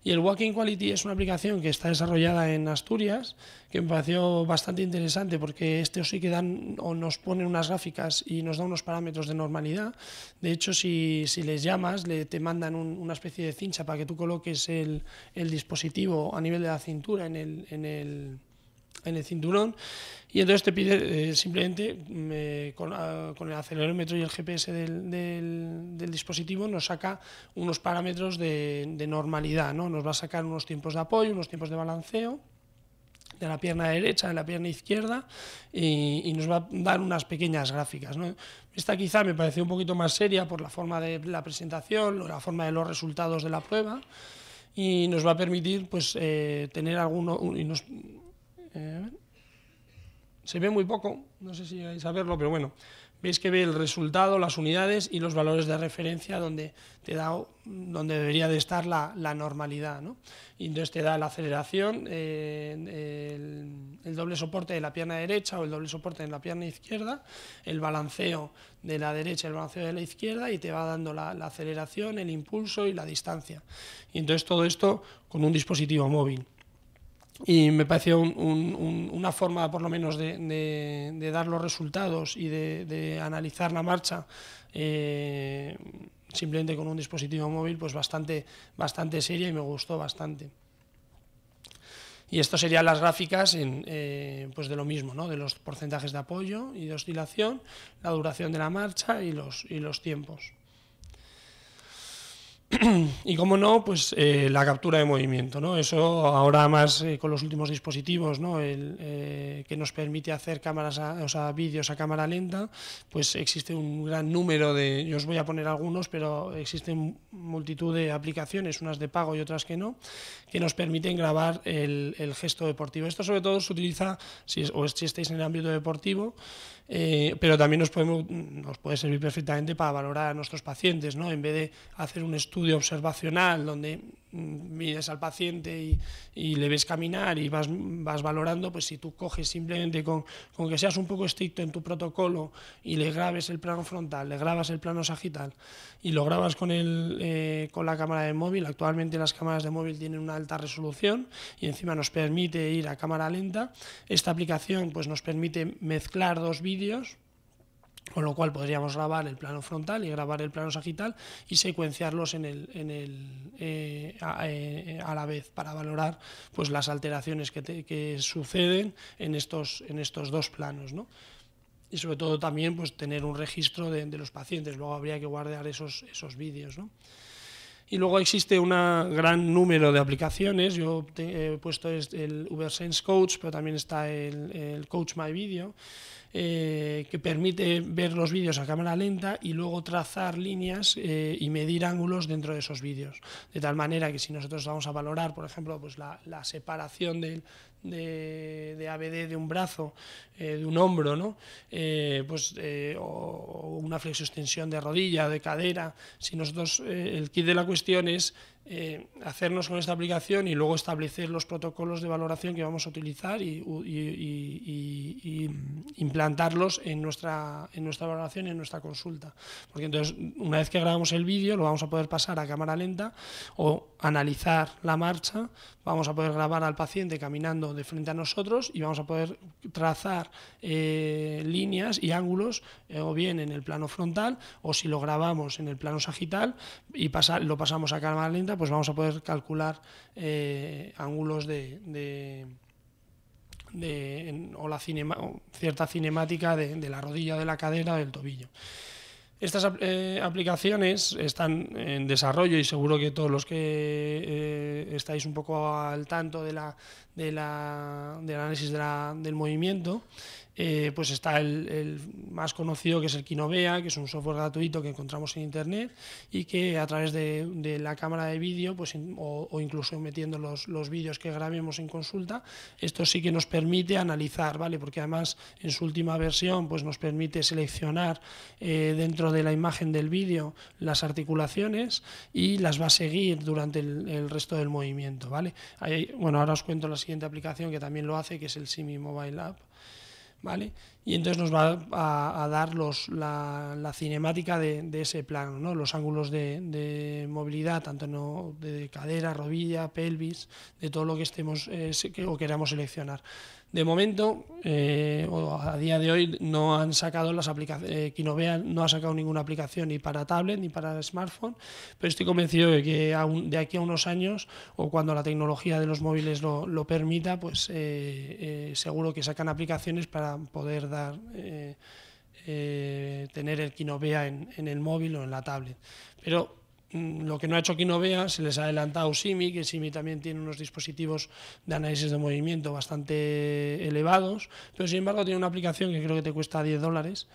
Y el Walking Quality es una aplicación que está desarrollada en Asturias, que me pareció bastante interesante, porque sí que nos ponen unas gráficas y nos dan unos parámetros de normalidad. De hecho, si les llamas, te mandan una especie de cincha para que tú coloques el dispositivo a nivel de la cintura en el cinturón, y entonces te pide simplemente con el acelerómetro y el GPS del dispositivo nos saca unos parámetros de normalidad, ¿no? Nos va a sacar unos tiempos de apoyo, unos tiempos de balanceo de la pierna derecha, de la pierna izquierda, y nos va a dar unas pequeñas gráficas, ¿no? Esta quizá me pareció un poquito más seria por la forma de la presentación o la forma de los resultados de la prueba, y nos va a permitir pues tener se ve muy poco, no sé si vais a verlo, pero bueno, veis que ve el resultado, las unidades y los valores de referencia donde debería de estar la normalidad, ¿no? Y entonces te da la aceleración, el doble soporte de la pierna derecha o el doble soporte en la pierna izquierda, el balanceo de la derecha y el balanceo de la izquierda, y te va dando la aceleración, el impulso y la distancia. Y entonces todo esto con un dispositivo móvil. Y me pareció una forma, por lo menos, de dar los resultados y de analizar la marcha simplemente con un dispositivo móvil, pues bastante seria, y me gustó bastante. Y esto serían las gráficas pues de lo mismo, ¿no? De los porcentajes de apoyo y de oscilación, la duración de la marcha y los tiempos. Y como no, pues la captura de movimiento, ¿no? Eso ahora más con los últimos dispositivos, ¿no? Que nos permite hacer vídeos a cámara lenta, pues existe un gran número yo os voy a poner algunos, pero existen multitud de aplicaciones, unas de pago y otras que no, que nos permiten grabar el gesto deportivo. Esto sobre todo se utiliza si estáis en el ámbito deportivo, pero también nos puede servir perfectamente para valorar a nuestros pacientes, ¿no? En vez de hacer un estudio observacional donde mides al paciente y le ves caminar y vas valorando, pues si tú coges simplemente con que seas un poco estricto en tu protocolo y le grabes el plano frontal, le grabas el plano sagital y lo grabas con la cámara de móvil. Actualmente las cámaras de móvil tienen una alta resolución y encima nos permite ir a cámara lenta. Esta aplicación pues nos permite mezclar dos vídeos, con lo cual podríamos grabar el plano frontal y grabar el plano sagital y secuenciarlos a la vez, para valorar pues las alteraciones que suceden en estos dos planos, ¿no? Y sobre todo también pues tener un registro de los pacientes. Luego habría que guardar esos vídeos, ¿no? Y luego existe un gran número de aplicaciones. Yo he puesto el UberSense Coach, pero también está el Coach My Video, que permite ver los vídeos a cámara lenta y luego trazar líneas y medir ángulos dentro de esos vídeos. De tal manera que si nosotros vamos a valorar, por ejemplo, pues la separación de ABD de un brazo, de un hombro, ¿no? O una flexoextensión de rodilla, de cadera, si nosotros el kit de la cuestión es hacernos con esta aplicación y luego establecer los protocolos de valoración que vamos a utilizar y implantarlos en nuestra valoración y en nuestra consulta. Porque entonces, una vez que grabamos el vídeo, lo vamos a poder pasar a cámara lenta o analizar la marcha, vamos a poder grabar al paciente caminando de frente a nosotros y vamos a poder trazar líneas y ángulos, o bien en el plano frontal, o si lo grabamos en el plano sagital y lo pasamos a cámara lenta, pues vamos a poder calcular ángulos o cierta cinemática de la rodilla, de la cadera, del tobillo. Estas aplicaciones están en desarrollo y seguro que todos los que estáis un poco al tanto del análisis del movimiento, pues está el más conocido, que es el Kinovea, que es un software gratuito que encontramos en internet y que a través de la cámara de vídeo, pues, o incluso metiendo los vídeos que grabemos en consulta, esto sí que nos permite analizar, ¿vale? Porque además en su última versión pues nos permite seleccionar dentro de la imagen del vídeo las articulaciones y las va a seguir durante el resto del movimiento, ¿vale? Bueno, ahora os cuento la siguiente aplicación que también lo hace, que es el Simi Mobile App, ¿vale? Y entonces nos va a dar la cinemática de ese plano, ¿no? Los ángulos de movilidad, tanto de cadera, rodilla, pelvis, de todo lo que estemos o queramos seleccionar. De momento, o a día de hoy, no han sacado las aplicaciones, Kinovea no ha sacado ninguna aplicación ni para tablet ni para smartphone, pero estoy convencido de que de aquí a unos años, o cuando la tecnología de los móviles lo permita, pues seguro que sacan aplicaciones para poder tener el Kinovea en el móvil o en la tablet. Pero lo que no ha hecho Kinovea, se les ha adelantado Simi, que Simi también tiene unos dispositivos de análisis de movimiento bastante elevados, pero sin embargo tiene una aplicación que creo que te cuesta $10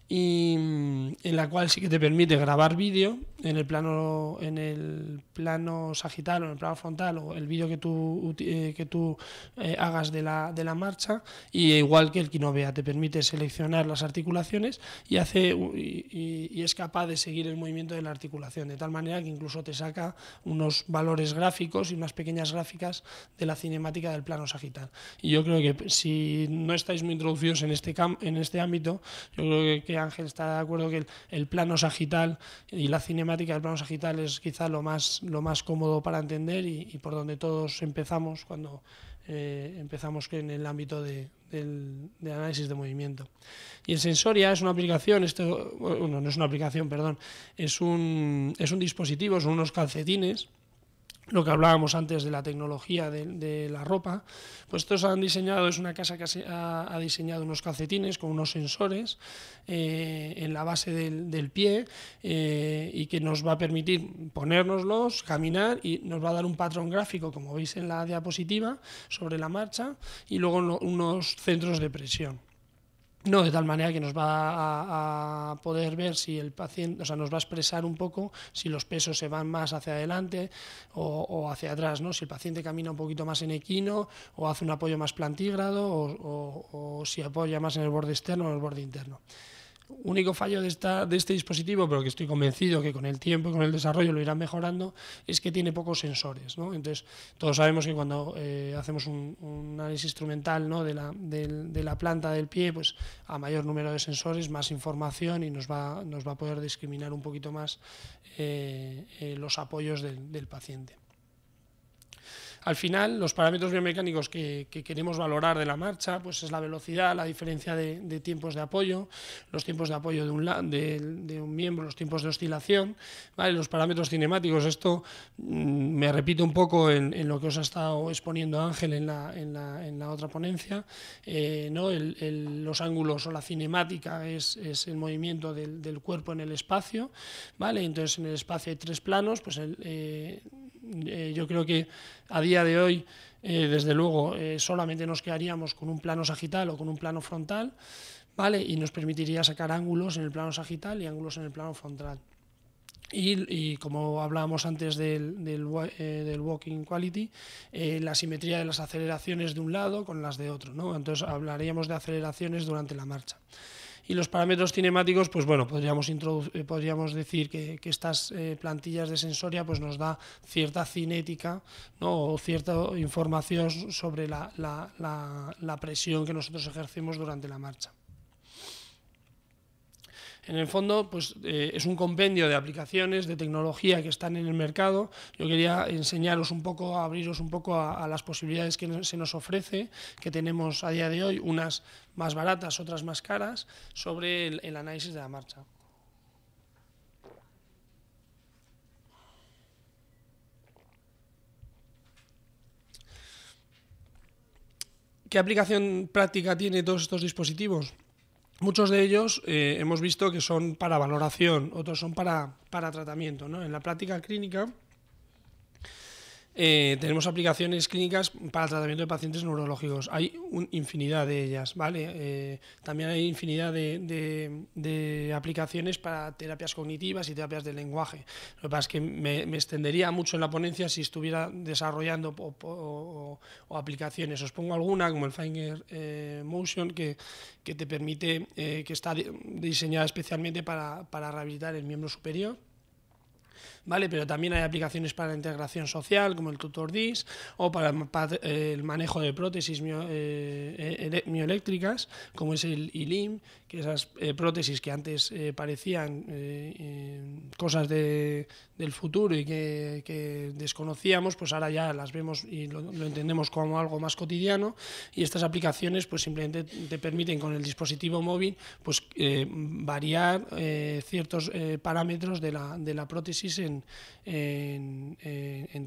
y en la cual sí que te permite grabar vídeo en el plano sagital o en el plano frontal, o el vídeo que tú hagas de la marcha, y igual que el Kinovea te permite seleccionar las articulaciones y es capaz de seguir el movimiento de la articulación, de tal manera que incluso te saca unos valores gráficos y unas pequeñas gráficas de la cinemática del plano sagital. Y yo creo que si no estáis muy introducidos en este ámbito, yo creo que Ángel está de acuerdo que el plano sagital y la cinemática del plano sagital es quizá lo más cómodo para entender y por donde todos empezamos cuando empezamos en el ámbito de análisis de movimiento. Y en Sensoria es una aplicación, no es una aplicación, perdón, es un dispositivo, son unos calcetines. Lo que hablábamos antes de la tecnología de la ropa, pues estos han diseñado, es una casa que ha diseñado unos calcetines con unos sensores en la base del pie y que nos va a permitir ponérnoslos, caminar, y nos va a dar un patrón gráfico, como veis en la diapositiva, sobre la marcha, y luego unos centros de presión. No, de tal manera que nos va a poder ver si el paciente, o sea, nos va a expresar un poco si los pesos se van más hacia adelante o hacia atrás, ¿no? Si el paciente camina un poquito más en equino o hace un apoyo más plantígrado o si apoya más en el borde externo o en el borde interno. Único fallo de este dispositivo, pero que estoy convencido que con el tiempo y con el desarrollo lo irán mejorando, es que tiene pocos sensores, ¿no? Entonces, todos sabemos que cuando hacemos un análisis instrumental, ¿no?, de la planta del pie, pues a mayor número de sensores, más información, y nos va a poder discriminar un poquito más los apoyos del paciente. Al final, los parámetros biomecánicos que queremos valorar de la marcha, pues es la velocidad, la diferencia de tiempos de apoyo, los tiempos de apoyo de un miembro, los tiempos de oscilación, ¿vale? Los parámetros cinemáticos. Esto me repito un poco en lo que os ha estado exponiendo Ángel en la otra ponencia, ¿no? Los ángulos o la cinemática es el movimiento del cuerpo en el espacio, ¿vale? Entonces en el espacio hay tres planos, pues yo creo que a día de hoy, desde luego, solamente nos quedaríamos con un plano sagital o con un plano frontal, ¿vale? Y nos permitiría sacar ángulos en el plano sagital y ángulos en el plano frontal. Y como hablábamos antes del walking quality, la simetría de las aceleraciones de un lado con las de otro, ¿no? Entonces hablaríamos de aceleraciones durante la marcha. Y los parámetros cinemáticos, pues bueno, podríamos decir que estas plantillas de Sensoria pues nos da cierta cinética, ¿no?, o cierta información sobre la presión que nosotros ejercemos durante la marcha. En el fondo, pues es un compendio de aplicaciones, de tecnología que están en el mercado. Yo quería enseñaros un poco, abriros un poco a las posibilidades que se nos ofrece, que tenemos a día de hoy, unas más baratas, otras más caras, sobre el análisis de la marcha. ¿Qué aplicación práctica tiene todos estos dispositivos? Muchos de ellos hemos visto que son para valoración, otros son para tratamiento, ¿no? En la práctica clínica tenemos aplicaciones clínicas para el tratamiento de pacientes neurológicos. Hay infinidad de ellas, ¿vale? También hay infinidad de aplicaciones para terapias cognitivas y terapias del lenguaje. Lo que pasa es que me extendería mucho en la ponencia si estuviera desarrollando o aplicaciones. Os pongo alguna, como el Finger Motion, que te permite, que está diseñada especialmente para rehabilitar el miembro superior. ¿Vale? Pero también hay aplicaciones para la integración social, como el TutorDis, o para el manejo de prótesis mioeléctricas, como es el ILIM, que esas prótesis que antes parecían cosas del futuro y que desconocíamos, pues ahora ya las vemos y lo entendemos como algo más cotidiano, y estas aplicaciones pues simplemente te permiten con el dispositivo móvil pues variar ciertos parámetros de la prótesis en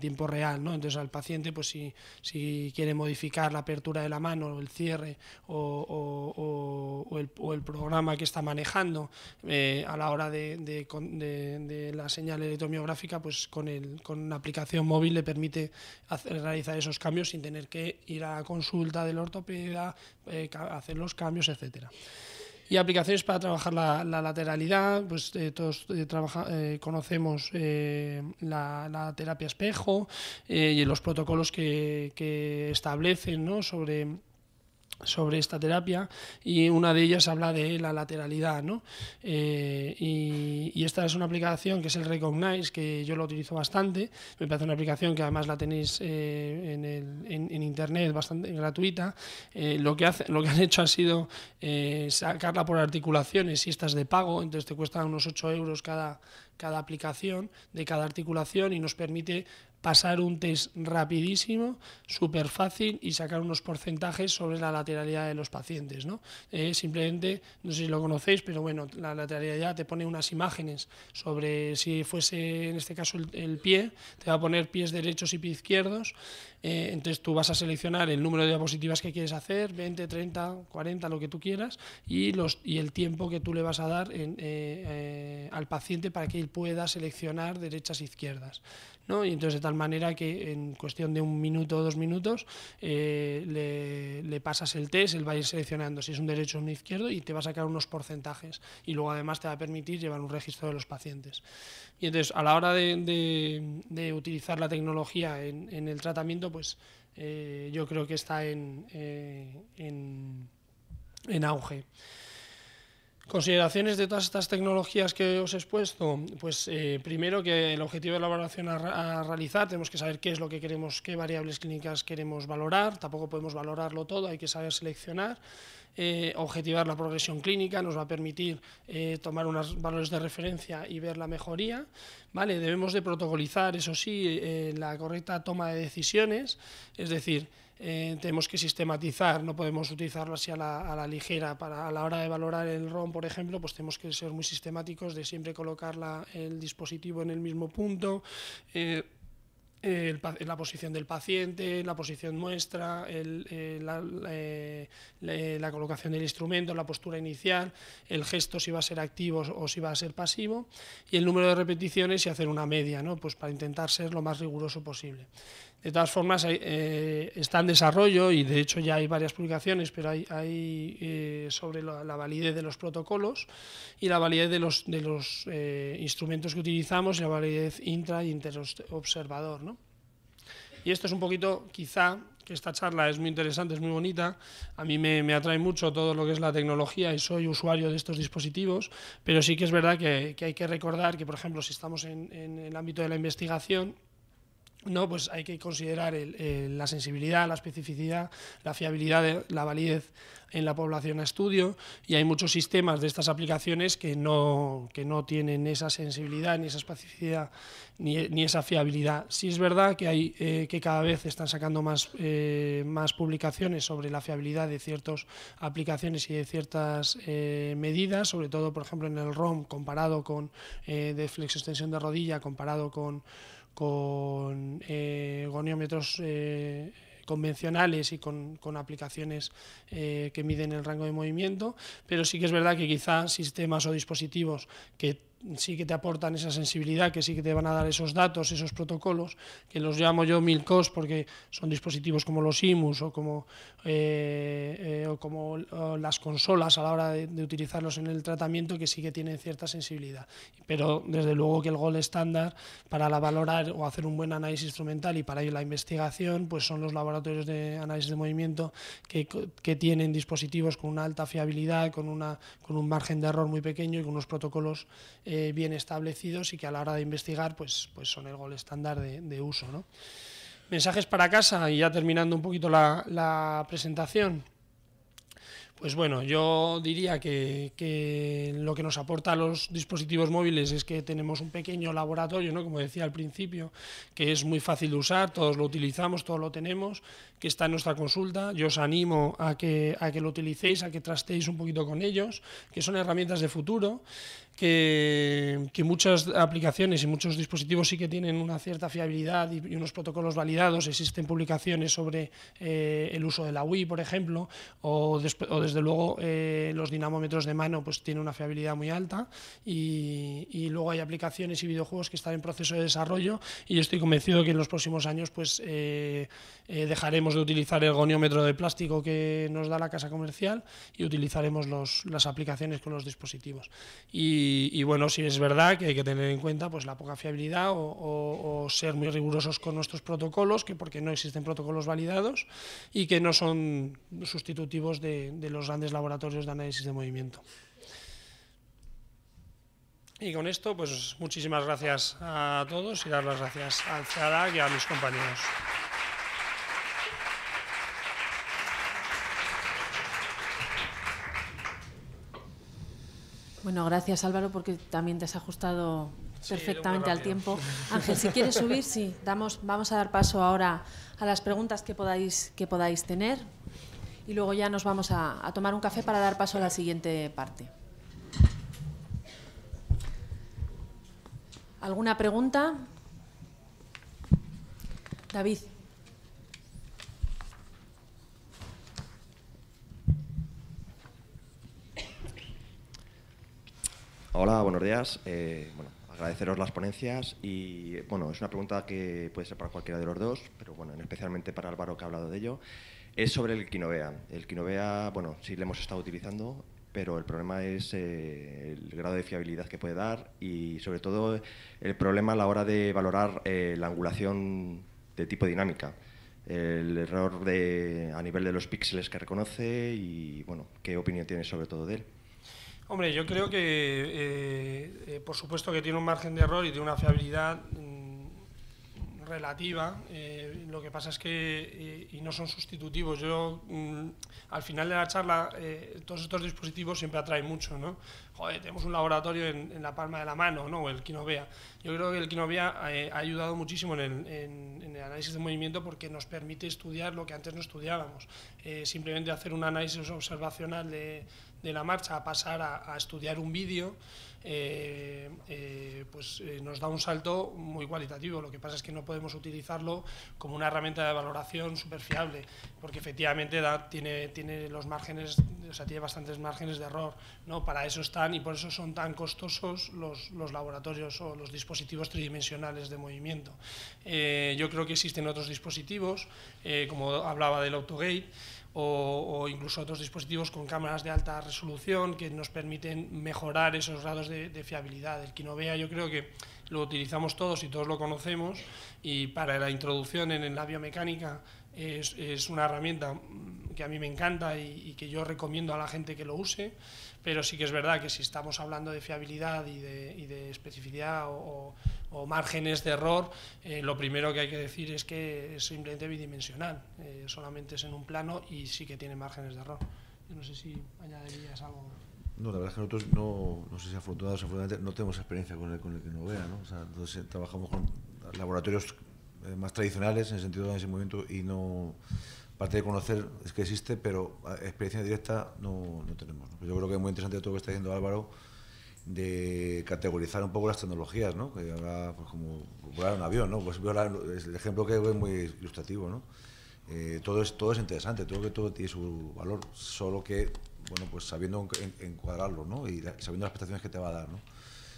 tiempo real, ¿no? Entonces al paciente, pues si quiere modificar la apertura de la mano, el cierre o el programa que está manejando a la hora de la señal electromiográfica, pues con una aplicación móvil le permite realizar esos cambios sin tener que ir a la consulta del ortopeda, hacer los cambios, etcétera. Y aplicaciones para trabajar la lateralidad, pues todos conocemos la terapia espejo y los protocolos que establecen, ¿no?, sobre esta terapia, y una de ellas habla de la lateralidad, ¿no? Y esta es una aplicación que es el Recognize, que yo lo utilizo bastante. Me parece una aplicación que además la tenéis en internet, bastante gratuita. Lo que han hecho ha sido sacarla por articulaciones, y esta es de pago, entonces te cuesta unos 8 euros cada aplicación de cada articulación, y nos permite pasar un test rapidísimo, súper fácil, y sacar unos porcentajes sobre la lateralidad de los pacientes, ¿no? Simplemente, no sé si lo conocéis, pero bueno, la lateralidad te pone unas imágenes sobre, si fuese en este caso el pie, te va a poner pies derechos y pies izquierdos. Entonces tú vas a seleccionar el número de diapositivas que quieres hacer, 20, 30, 40, lo que tú quieras, y el tiempo que tú le vas a dar al paciente para que él pueda seleccionar derechas e izquierdas, ¿no? Y entonces de tal manera que en cuestión de 1 minuto o 2 minutos le pasas el test, él va a ir seleccionando si es un derecho o un izquierdo, y te va a sacar unos porcentajes, y luego además te va a permitir llevar un registro de los pacientes. Y entonces a la hora de utilizar la tecnología en el tratamiento, pues yo creo que está en auge. Consideraciones de todas estas tecnologías que os he expuesto, pues primero, que el objetivo de la valoración a realizar, tenemos que saber qué es lo que queremos, qué variables clínicas queremos valorar. Tampoco podemos valorarlo todo, hay que saber seleccionar. Objetivar la progresión clínica nos va a permitir tomar unos valores de referencia y ver la mejoría, ¿vale? Debemos de protocolizar, eso sí, la correcta toma de decisiones, es decir, tenemos que sistematizar, no podemos utilizarlo así a la ligera. A la hora de valorar el ROM, por ejemplo, pues tenemos que ser muy sistemáticos, de siempre colocar el dispositivo en el mismo punto, la posición del paciente, la posición nuestra, la colocación del instrumento, la postura inicial, el gesto, si va a ser activo o si va a ser pasivo, y el número de repeticiones, y hacer una media, ¿no?, pues para intentar ser lo más riguroso posible. De todas formas, está en desarrollo, y de hecho ya hay varias publicaciones, pero hay sobre la validez de los protocolos y la validez de los instrumentos que utilizamos, y la validez intra y interobservador, ¿no? Y esto es un poquito, quizá, que esta charla es muy interesante, es muy bonita. A mí me atrae mucho todo lo que es la tecnología, y soy usuario de estos dispositivos, pero sí que es verdad que hay que recordar que, por ejemplo, si estamos en el ámbito de la investigación, no, pues hay que considerar la sensibilidad, la especificidad, la fiabilidad, la validez en la población a estudio, y hay muchos sistemas de estas aplicaciones que no tienen esa sensibilidad, ni esa especificidad, ni esa fiabilidad. Sí es verdad que que cada vez están sacando más publicaciones sobre la fiabilidad de ciertas aplicaciones y de ciertas medidas, sobre todo, por ejemplo, en el ROM, comparado con de flexoextensión de rodilla, comparado con goniómetros convencionales y con aplicaciones que miden el rango de movimiento, pero sí que es verdad que quizás sistemas o dispositivos que sí que te aportan esa sensibilidad, que sí que te van a dar esos datos, esos protocolos, que los llamo yo MILCOS, porque son dispositivos como los IMUS o como las consolas a la hora de utilizarlos en el tratamiento, que sí que tienen cierta sensibilidad. Pero desde luego que el gold estándar para valorar o hacer un buen análisis instrumental y para la investigación, pues son los laboratorios de análisis de movimiento que tienen dispositivos con una alta fiabilidad, con un margen de error muy pequeño y con unos protocolos bien establecidos, y que a la hora de investigar pues son el gold estándar de uso, ¿no? Mensajes para casa, y ya terminando un poquito la presentación. Pues bueno, yo diría que lo que nos aporta a los dispositivos móviles es que tenemos un pequeño laboratorio, ¿no?, como decía al principio, que es muy fácil de usar, todos lo utilizamos, todos lo tenemos, que está en nuestra consulta. Yo os animo a que lo utilicéis, a que trasteéis un poquito con ellos, que son herramientas de futuro. que muchas aplicaciones y muchos dispositivos sí que tienen una cierta fiabilidad y unos protocolos validados. Existen publicaciones sobre el uso de la Wii, por ejemplo, o desde luego los dinamómetros de mano pues tienen una fiabilidad muy alta, y luego hay aplicaciones y videojuegos que están en proceso de desarrollo, y yo estoy convencido que en los próximos años pues dejaremos de utilizar el goniómetro de plástico que nos da la casa comercial y utilizaremos las aplicaciones con los dispositivos. Y bueno, sí es verdad que hay que tener en cuenta pues la poca fiabilidad o ser muy rigurosos con nuestros protocolos, que porque no existen protocolos validados y que no son sustitutivos de los grandes laboratorios de análisis de movimiento. Y con esto, pues muchísimas gracias a todos y dar las gracias al CEADAC y a mis compañeros. Bueno, gracias Álvaro, porque también te has ajustado perfectamente al tiempo. Ángel, si quieres subir, sí, vamos a dar paso ahora a las preguntas que podáis tener, y luego ya nos vamos a tomar un café para dar paso a la siguiente parte. ¿Alguna pregunta? David. Hola, buenos días. Bueno, agradeceros las ponencias y bueno, es una pregunta que puede ser para cualquiera de los dos, pero bueno, especialmente para Álvaro, que ha hablado de ello. Es sobre el Kinovea. El Kinovea, bueno, sí lo hemos estado utilizando, pero el problema es el grado de fiabilidad que puede dar y sobre todo el problema a la hora de valorar la angulación de tipo dinámica. El error a nivel de los píxeles que reconoce y bueno, ¿qué opinión tienes sobre todo de él? Hombre, yo creo que por supuesto que tiene un margen de error y tiene una fiabilidad relativa. Lo que pasa es que y no son sustitutivos. Yo al final de la charla todos estos dispositivos siempre atraen mucho, ¿no? Joder, tenemos un laboratorio en la palma de la mano, ¿no? El Kinovea. Yo creo que el Kinovea ha ayudado muchísimo en el análisis de movimiento, porque nos permite estudiar lo que antes no estudiábamos. Simplemente hacer un análisis observacional de la marcha a pasar a estudiar un vídeo, nos da un salto muy cualitativo. Lo que pasa es que no podemos utilizarlo como una herramienta de valoración súper fiable, porque efectivamente tiene los márgenes, o sea, tiene bastantes márgenes de error, ¿no? Para eso están, y por eso son tan costosos los laboratorios o los dispositivos tridimensionales de movimiento. Yo creo que existen otros dispositivos, como hablaba del AutoGate, o incluso otros dispositivos con cámaras de alta resolución que nos permiten mejorar esos grados de fiabilidad. El Kinovea yo creo que lo utilizamos todos y todos lo conocemos, y para la introducción en la biomecánica es una herramienta que a mí me encanta y que yo recomiendo a la gente que lo use, pero sí que es verdad que si estamos hablando de fiabilidad y de especificidad o márgenes de error, lo primero que hay que decir es que es simplemente bidimensional, solamente es en un plano y sí que tiene márgenes de error. Yo no sé si añadirías algo. No, la verdad es que nosotros no sé si afortunadamente o desafortunadamente no tenemos experiencia con el Kinovea, ¿no? O sea, entonces trabajamos con laboratorios más tradicionales en el sentido de análisis de movimiento y no, parte de conocer es que existe, pero experiencia directa no tenemos, ¿no? Yo creo que es muy interesante todo lo que está diciendo Álvaro, de categorizar un poco las tecnologías, ¿no? Que ahora, pues como volar un avión, ¿no? Pues es el ejemplo que es muy ilustrativo, ¿no? Todo es interesante, todo tiene su valor, solo que, bueno, pues sabiendo encuadrarlo, ¿no? Y sabiendo las prestaciones que te va a dar, ¿no?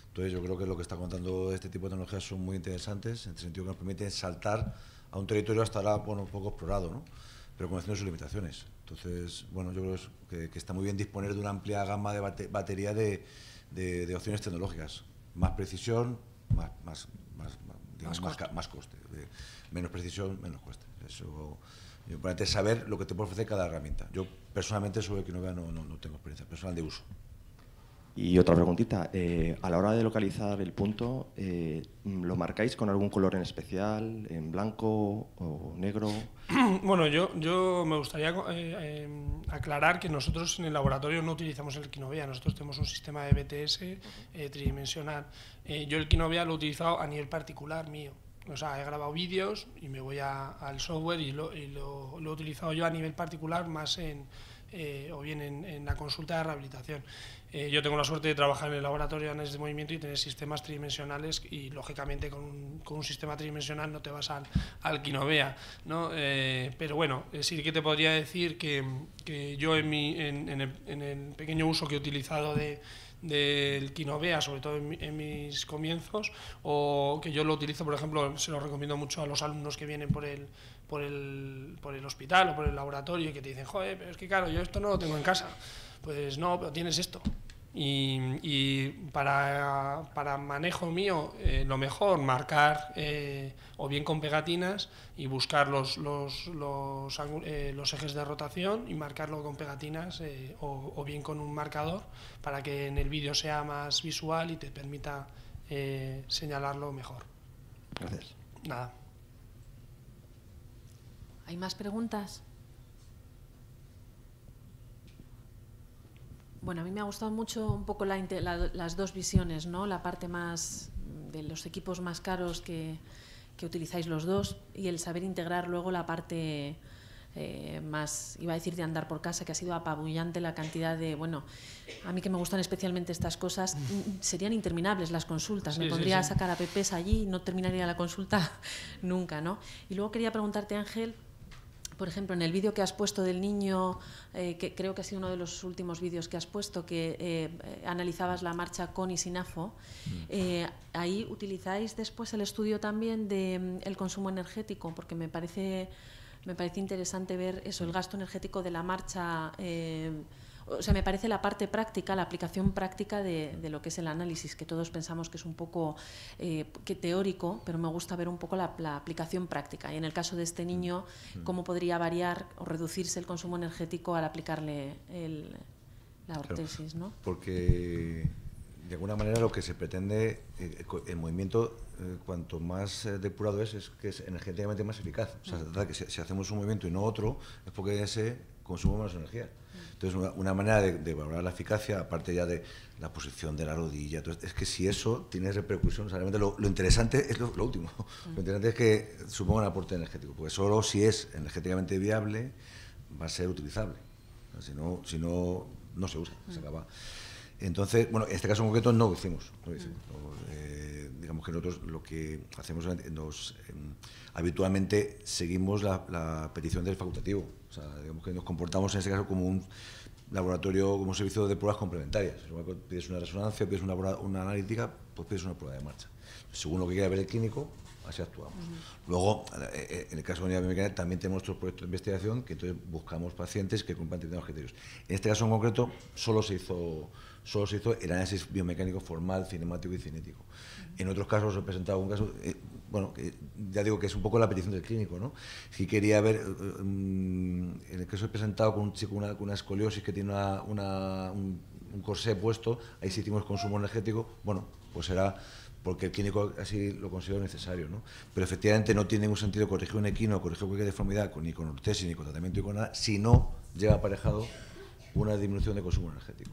Entonces yo creo que lo que está contando este tipo de tecnologías son muy interesantes, en el sentido que nos permiten saltar a un territorio hasta ahora, bueno, un poco explorado, ¿no? Pero conociendo sus limitaciones. Entonces, bueno, yo creo que está muy bien disponer de una amplia gama de batería de opciones tecnológicas. Más precisión, más coste. Menos precisión, menos coste. Eso, lo importante es saber lo que te puede ofrecer cada herramienta. Yo personalmente sobre Kinovea no tengo experiencia personal de uso. Y otra preguntita, a la hora de localizar el punto, ¿lo marcáis con algún color en especial, en blanco o negro? Bueno, yo me gustaría aclarar que nosotros en el laboratorio no utilizamos el Kinovea, nosotros tenemos un sistema de BTS tridimensional. Yo el Kinovea lo he utilizado a nivel particular mío. O sea, he grabado vídeos y me voy al software y lo he utilizado yo a nivel particular, más en o bien en la consulta de rehabilitación. Yo tengo la suerte de trabajar en el laboratorio de análisis de movimiento y tener sistemas tridimensionales y, lógicamente, con un sistema tridimensional no te vas al Kinovea, ¿no? Pero bueno, sí que te podría decir que yo en el pequeño uso que he utilizado del Kinovea, sobre todo en mis comienzos, o que yo lo utilizo, por ejemplo, se lo recomiendo mucho a los alumnos que vienen por el hospital o por el laboratorio y que te dicen, joder, pero es que claro, yo esto no lo tengo en casa. Pues no, pero tienes esto. Y para manejo mío, lo mejor, marcar o bien con pegatinas y buscar los ejes de rotación y marcarlo con pegatinas o bien con un marcador para que en el vídeo sea más visual y te permita señalarlo mejor. Gracias. Nada. ¿Hay más preguntas? Bueno, a mí me ha gustado mucho un poco las dos visiones, ¿no? La parte más de los equipos más caros que utilizáis los dos y el saber integrar luego la parte más, iba a decir, de andar por casa, que ha sido apabullante la cantidad de, bueno, a mí que me gustan especialmente estas cosas, serían interminables las consultas, me pondría a sacar apps allí y no terminaría la consulta nunca, ¿no? Y luego quería preguntarte, Ángel, por ejemplo, en el vídeo que has puesto del niño, que creo que ha sido uno de los últimos vídeos que has puesto, que analizabas la marcha con y sin AFO, ahí utilizáis después el estudio también del consumo energético, porque me parece interesante ver eso, el gasto energético de la marcha. O sea, me parece la parte práctica, la aplicación práctica de lo que es el análisis, que todos pensamos que es un poco que teórico, pero me gusta ver un poco la aplicación práctica. Y en el caso de este niño, cómo podría variar o reducirse el consumo energético al aplicarle la ortesis, ¿no? Porque de alguna manera lo que se pretende, el movimiento, cuanto más depurado es que es energéticamente más eficaz. O sea, es verdad que si hacemos un movimiento y no otro, es porque ese consume menos energía. Entonces, una manera de valorar la eficacia, aparte ya de la posición de la rodilla, entonces, es que si eso tiene repercusión, realmente lo interesante es lo último. Lo interesante es que suponga un aporte energético, porque solo si es energéticamente viable va a ser utilizable. O sea, si no, no se usa, se acaba. Entonces, bueno, en este caso en concreto no lo hicimos. Digamos que nosotros lo que hacemos habitualmente seguimos la petición del facultativo. O sea, digamos que nos comportamos en este caso como un laboratorio, como un servicio de pruebas complementarias. Si pides una resonancia, pides una analítica, pues pides una prueba de marcha. Según lo que quiera ver el clínico, así actuamos. Luego, en el caso de unidad biomecánica, también tenemos otros proyectos de investigación que entonces buscamos pacientes que cumplan determinados criterios. En este caso en concreto, solo se hizo el análisis biomecánico formal, cinemático y cinético. En otros casos he presentado un caso, bueno, que ya digo que es un poco la petición del clínico, ¿no? Si quería ver, en el caso he presentado con un chico con una escoliosis que tiene un corsé puesto, ahí sí hicimos consumo energético, bueno, pues será porque el clínico así lo considera necesario, ¿no? Pero efectivamente no tiene ningún sentido corregir un equino, corregir cualquier deformidad, ni con ortesis, ni con tratamiento, ni con nada, si no lleva aparejado una disminución de consumo energético.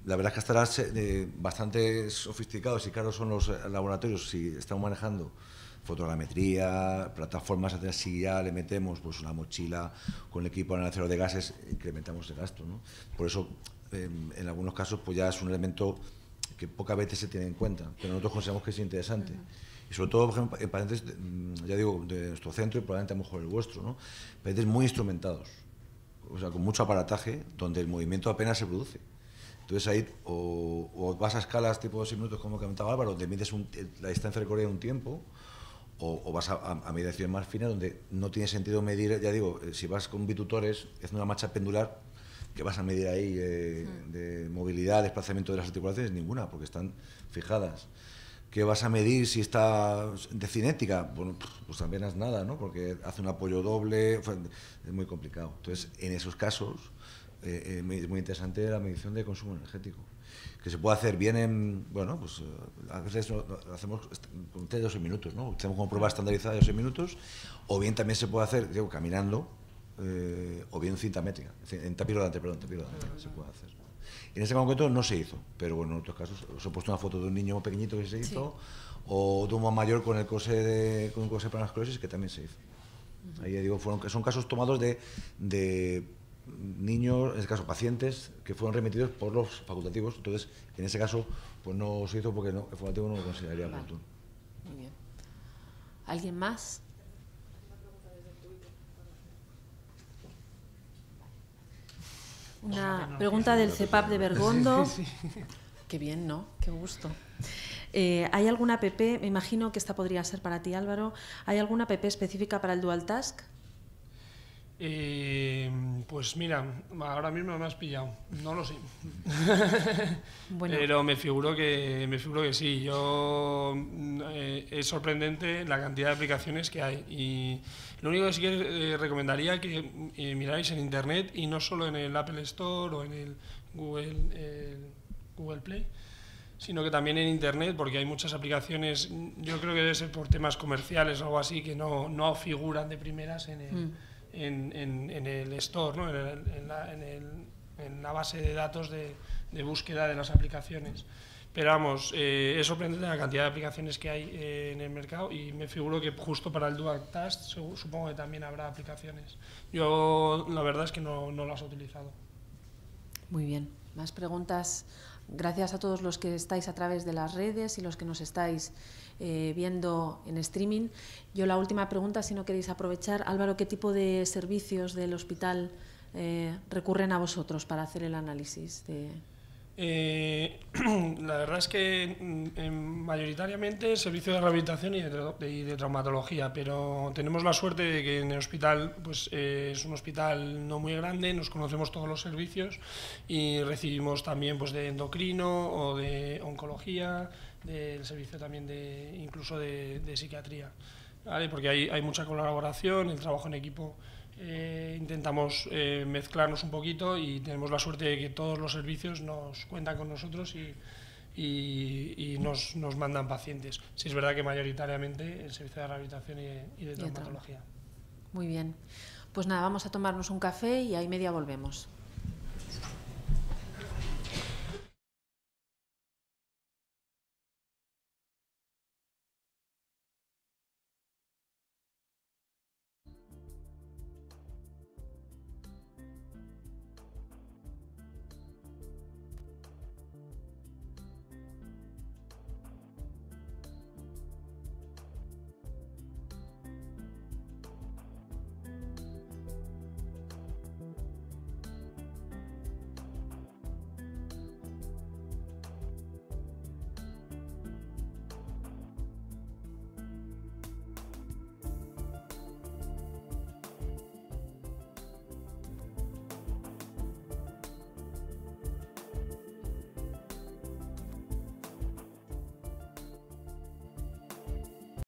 La verdad es que estarán bastante sofisticados y caros son los laboratorios si estamos manejando fotogrametría, plataformas, si ya le metemos pues una mochila con equipo analizador de gases, incrementamos el gasto, ¿no? Por eso, en algunos casos, pues ya es un elemento que pocas veces se tiene en cuenta, pero nosotros consideramos que es interesante. Y sobre todo, por ejemplo, en pacientes, ya digo, de nuestro centro y probablemente a lo mejor el vuestro, ¿no? Pacientes muy instrumentados, o sea, con mucho aparataje, donde el movimiento apenas se produce. Entonces ahí o vas a escalas tipo 2 minutos, como comentaba Álvaro, donde mides la distancia recorrida en un tiempo, o vas a medidas más finas, donde no tiene sentido medir, ya digo, si vas con bitutores, haciendo una marcha pendular, que vas a medir ahí de movilidad, desplazamiento de las articulaciones, ninguna, porque están fijadas. ¿Qué vas a medir si está de cinética? Bueno, pues también es nada, ¿no? Porque hace un apoyo doble, es muy complicado. Entonces, en esos casos, es muy interesante la medición de consumo energético, que se puede hacer bien en, bueno, pues a veces lo hacemos con 3-12 minutos, ¿no? Hacemos como prueba estandarizada de 12 minutos, o bien también se puede hacer, digo, caminando, o bien cinta métrica, en tapis rodante, se puede hacer. En ese concreto no se hizo, pero bueno, en otros casos os he puesto una foto de un niño pequeñito que se hizo, o de un más mayor con el corsé para la esclerosis que también se hizo. Ahí digo, son casos tomados de niños, en este caso pacientes, que fueron remitidos por los facultativos. Entonces, en ese caso, pues no se hizo porque no, el facultativo no lo consideraría oportuno. Muy bien. ¿Alguien más? Una pregunta del CEPAP de Bergondo. Sí. Qué bien, ¿no? Qué gusto. ¿Hay alguna app, me imagino que esta podría ser para ti, Álvaro, ¿hay alguna app específica para el Dual Task? Pues mira, ahora mismo me has pillado, no lo sé. Bueno. Pero me figuro que sí. Es sorprendente la cantidad de aplicaciones que hay. Y lo único que sí que recomendaría que miráis en internet, y no solo en el Apple Store o en el Google Play, sino que también en internet, porque hay muchas aplicaciones. Yo creo que debe ser por temas comerciales o algo así, que no figuran de primeras en el store, ¿no? en la base de datos de búsqueda de las aplicaciones. Pero vamos, es sorprendente la cantidad de aplicaciones que hay en el mercado, y me figuro que justo para el Dual Task supongo que también habrá aplicaciones. Yo la verdad es que no las he utilizado. Muy bien. Más preguntas. Gracias a todos los que estáis a través de las redes y los que nos estáis viendo en streaming. Yo la última pregunta, si no queréis aprovechar, Álvaro, ¿qué tipo de servicios del hospital recurren a vosotros para hacer el análisis? La verdad es que mayoritariamente servicio de rehabilitación y de traumatología, pero tenemos la suerte de que en el hospital pues, es un hospital no muy grande, nos conocemos todos los servicios y recibimos también pues, de endocrino o de oncología, del servicio también incluso de psiquiatría, ¿vale? Porque hay mucha colaboración, el trabajo en equipo. Intentamos mezclarnos un poquito y tenemos la suerte de que todos los servicios nos cuentan con nosotros y nos mandan pacientes. Sí, es verdad que mayoritariamente el servicio de rehabilitación y de traumatología. Muy bien. Pues nada, vamos a tomarnos un café y ahí media volvemos.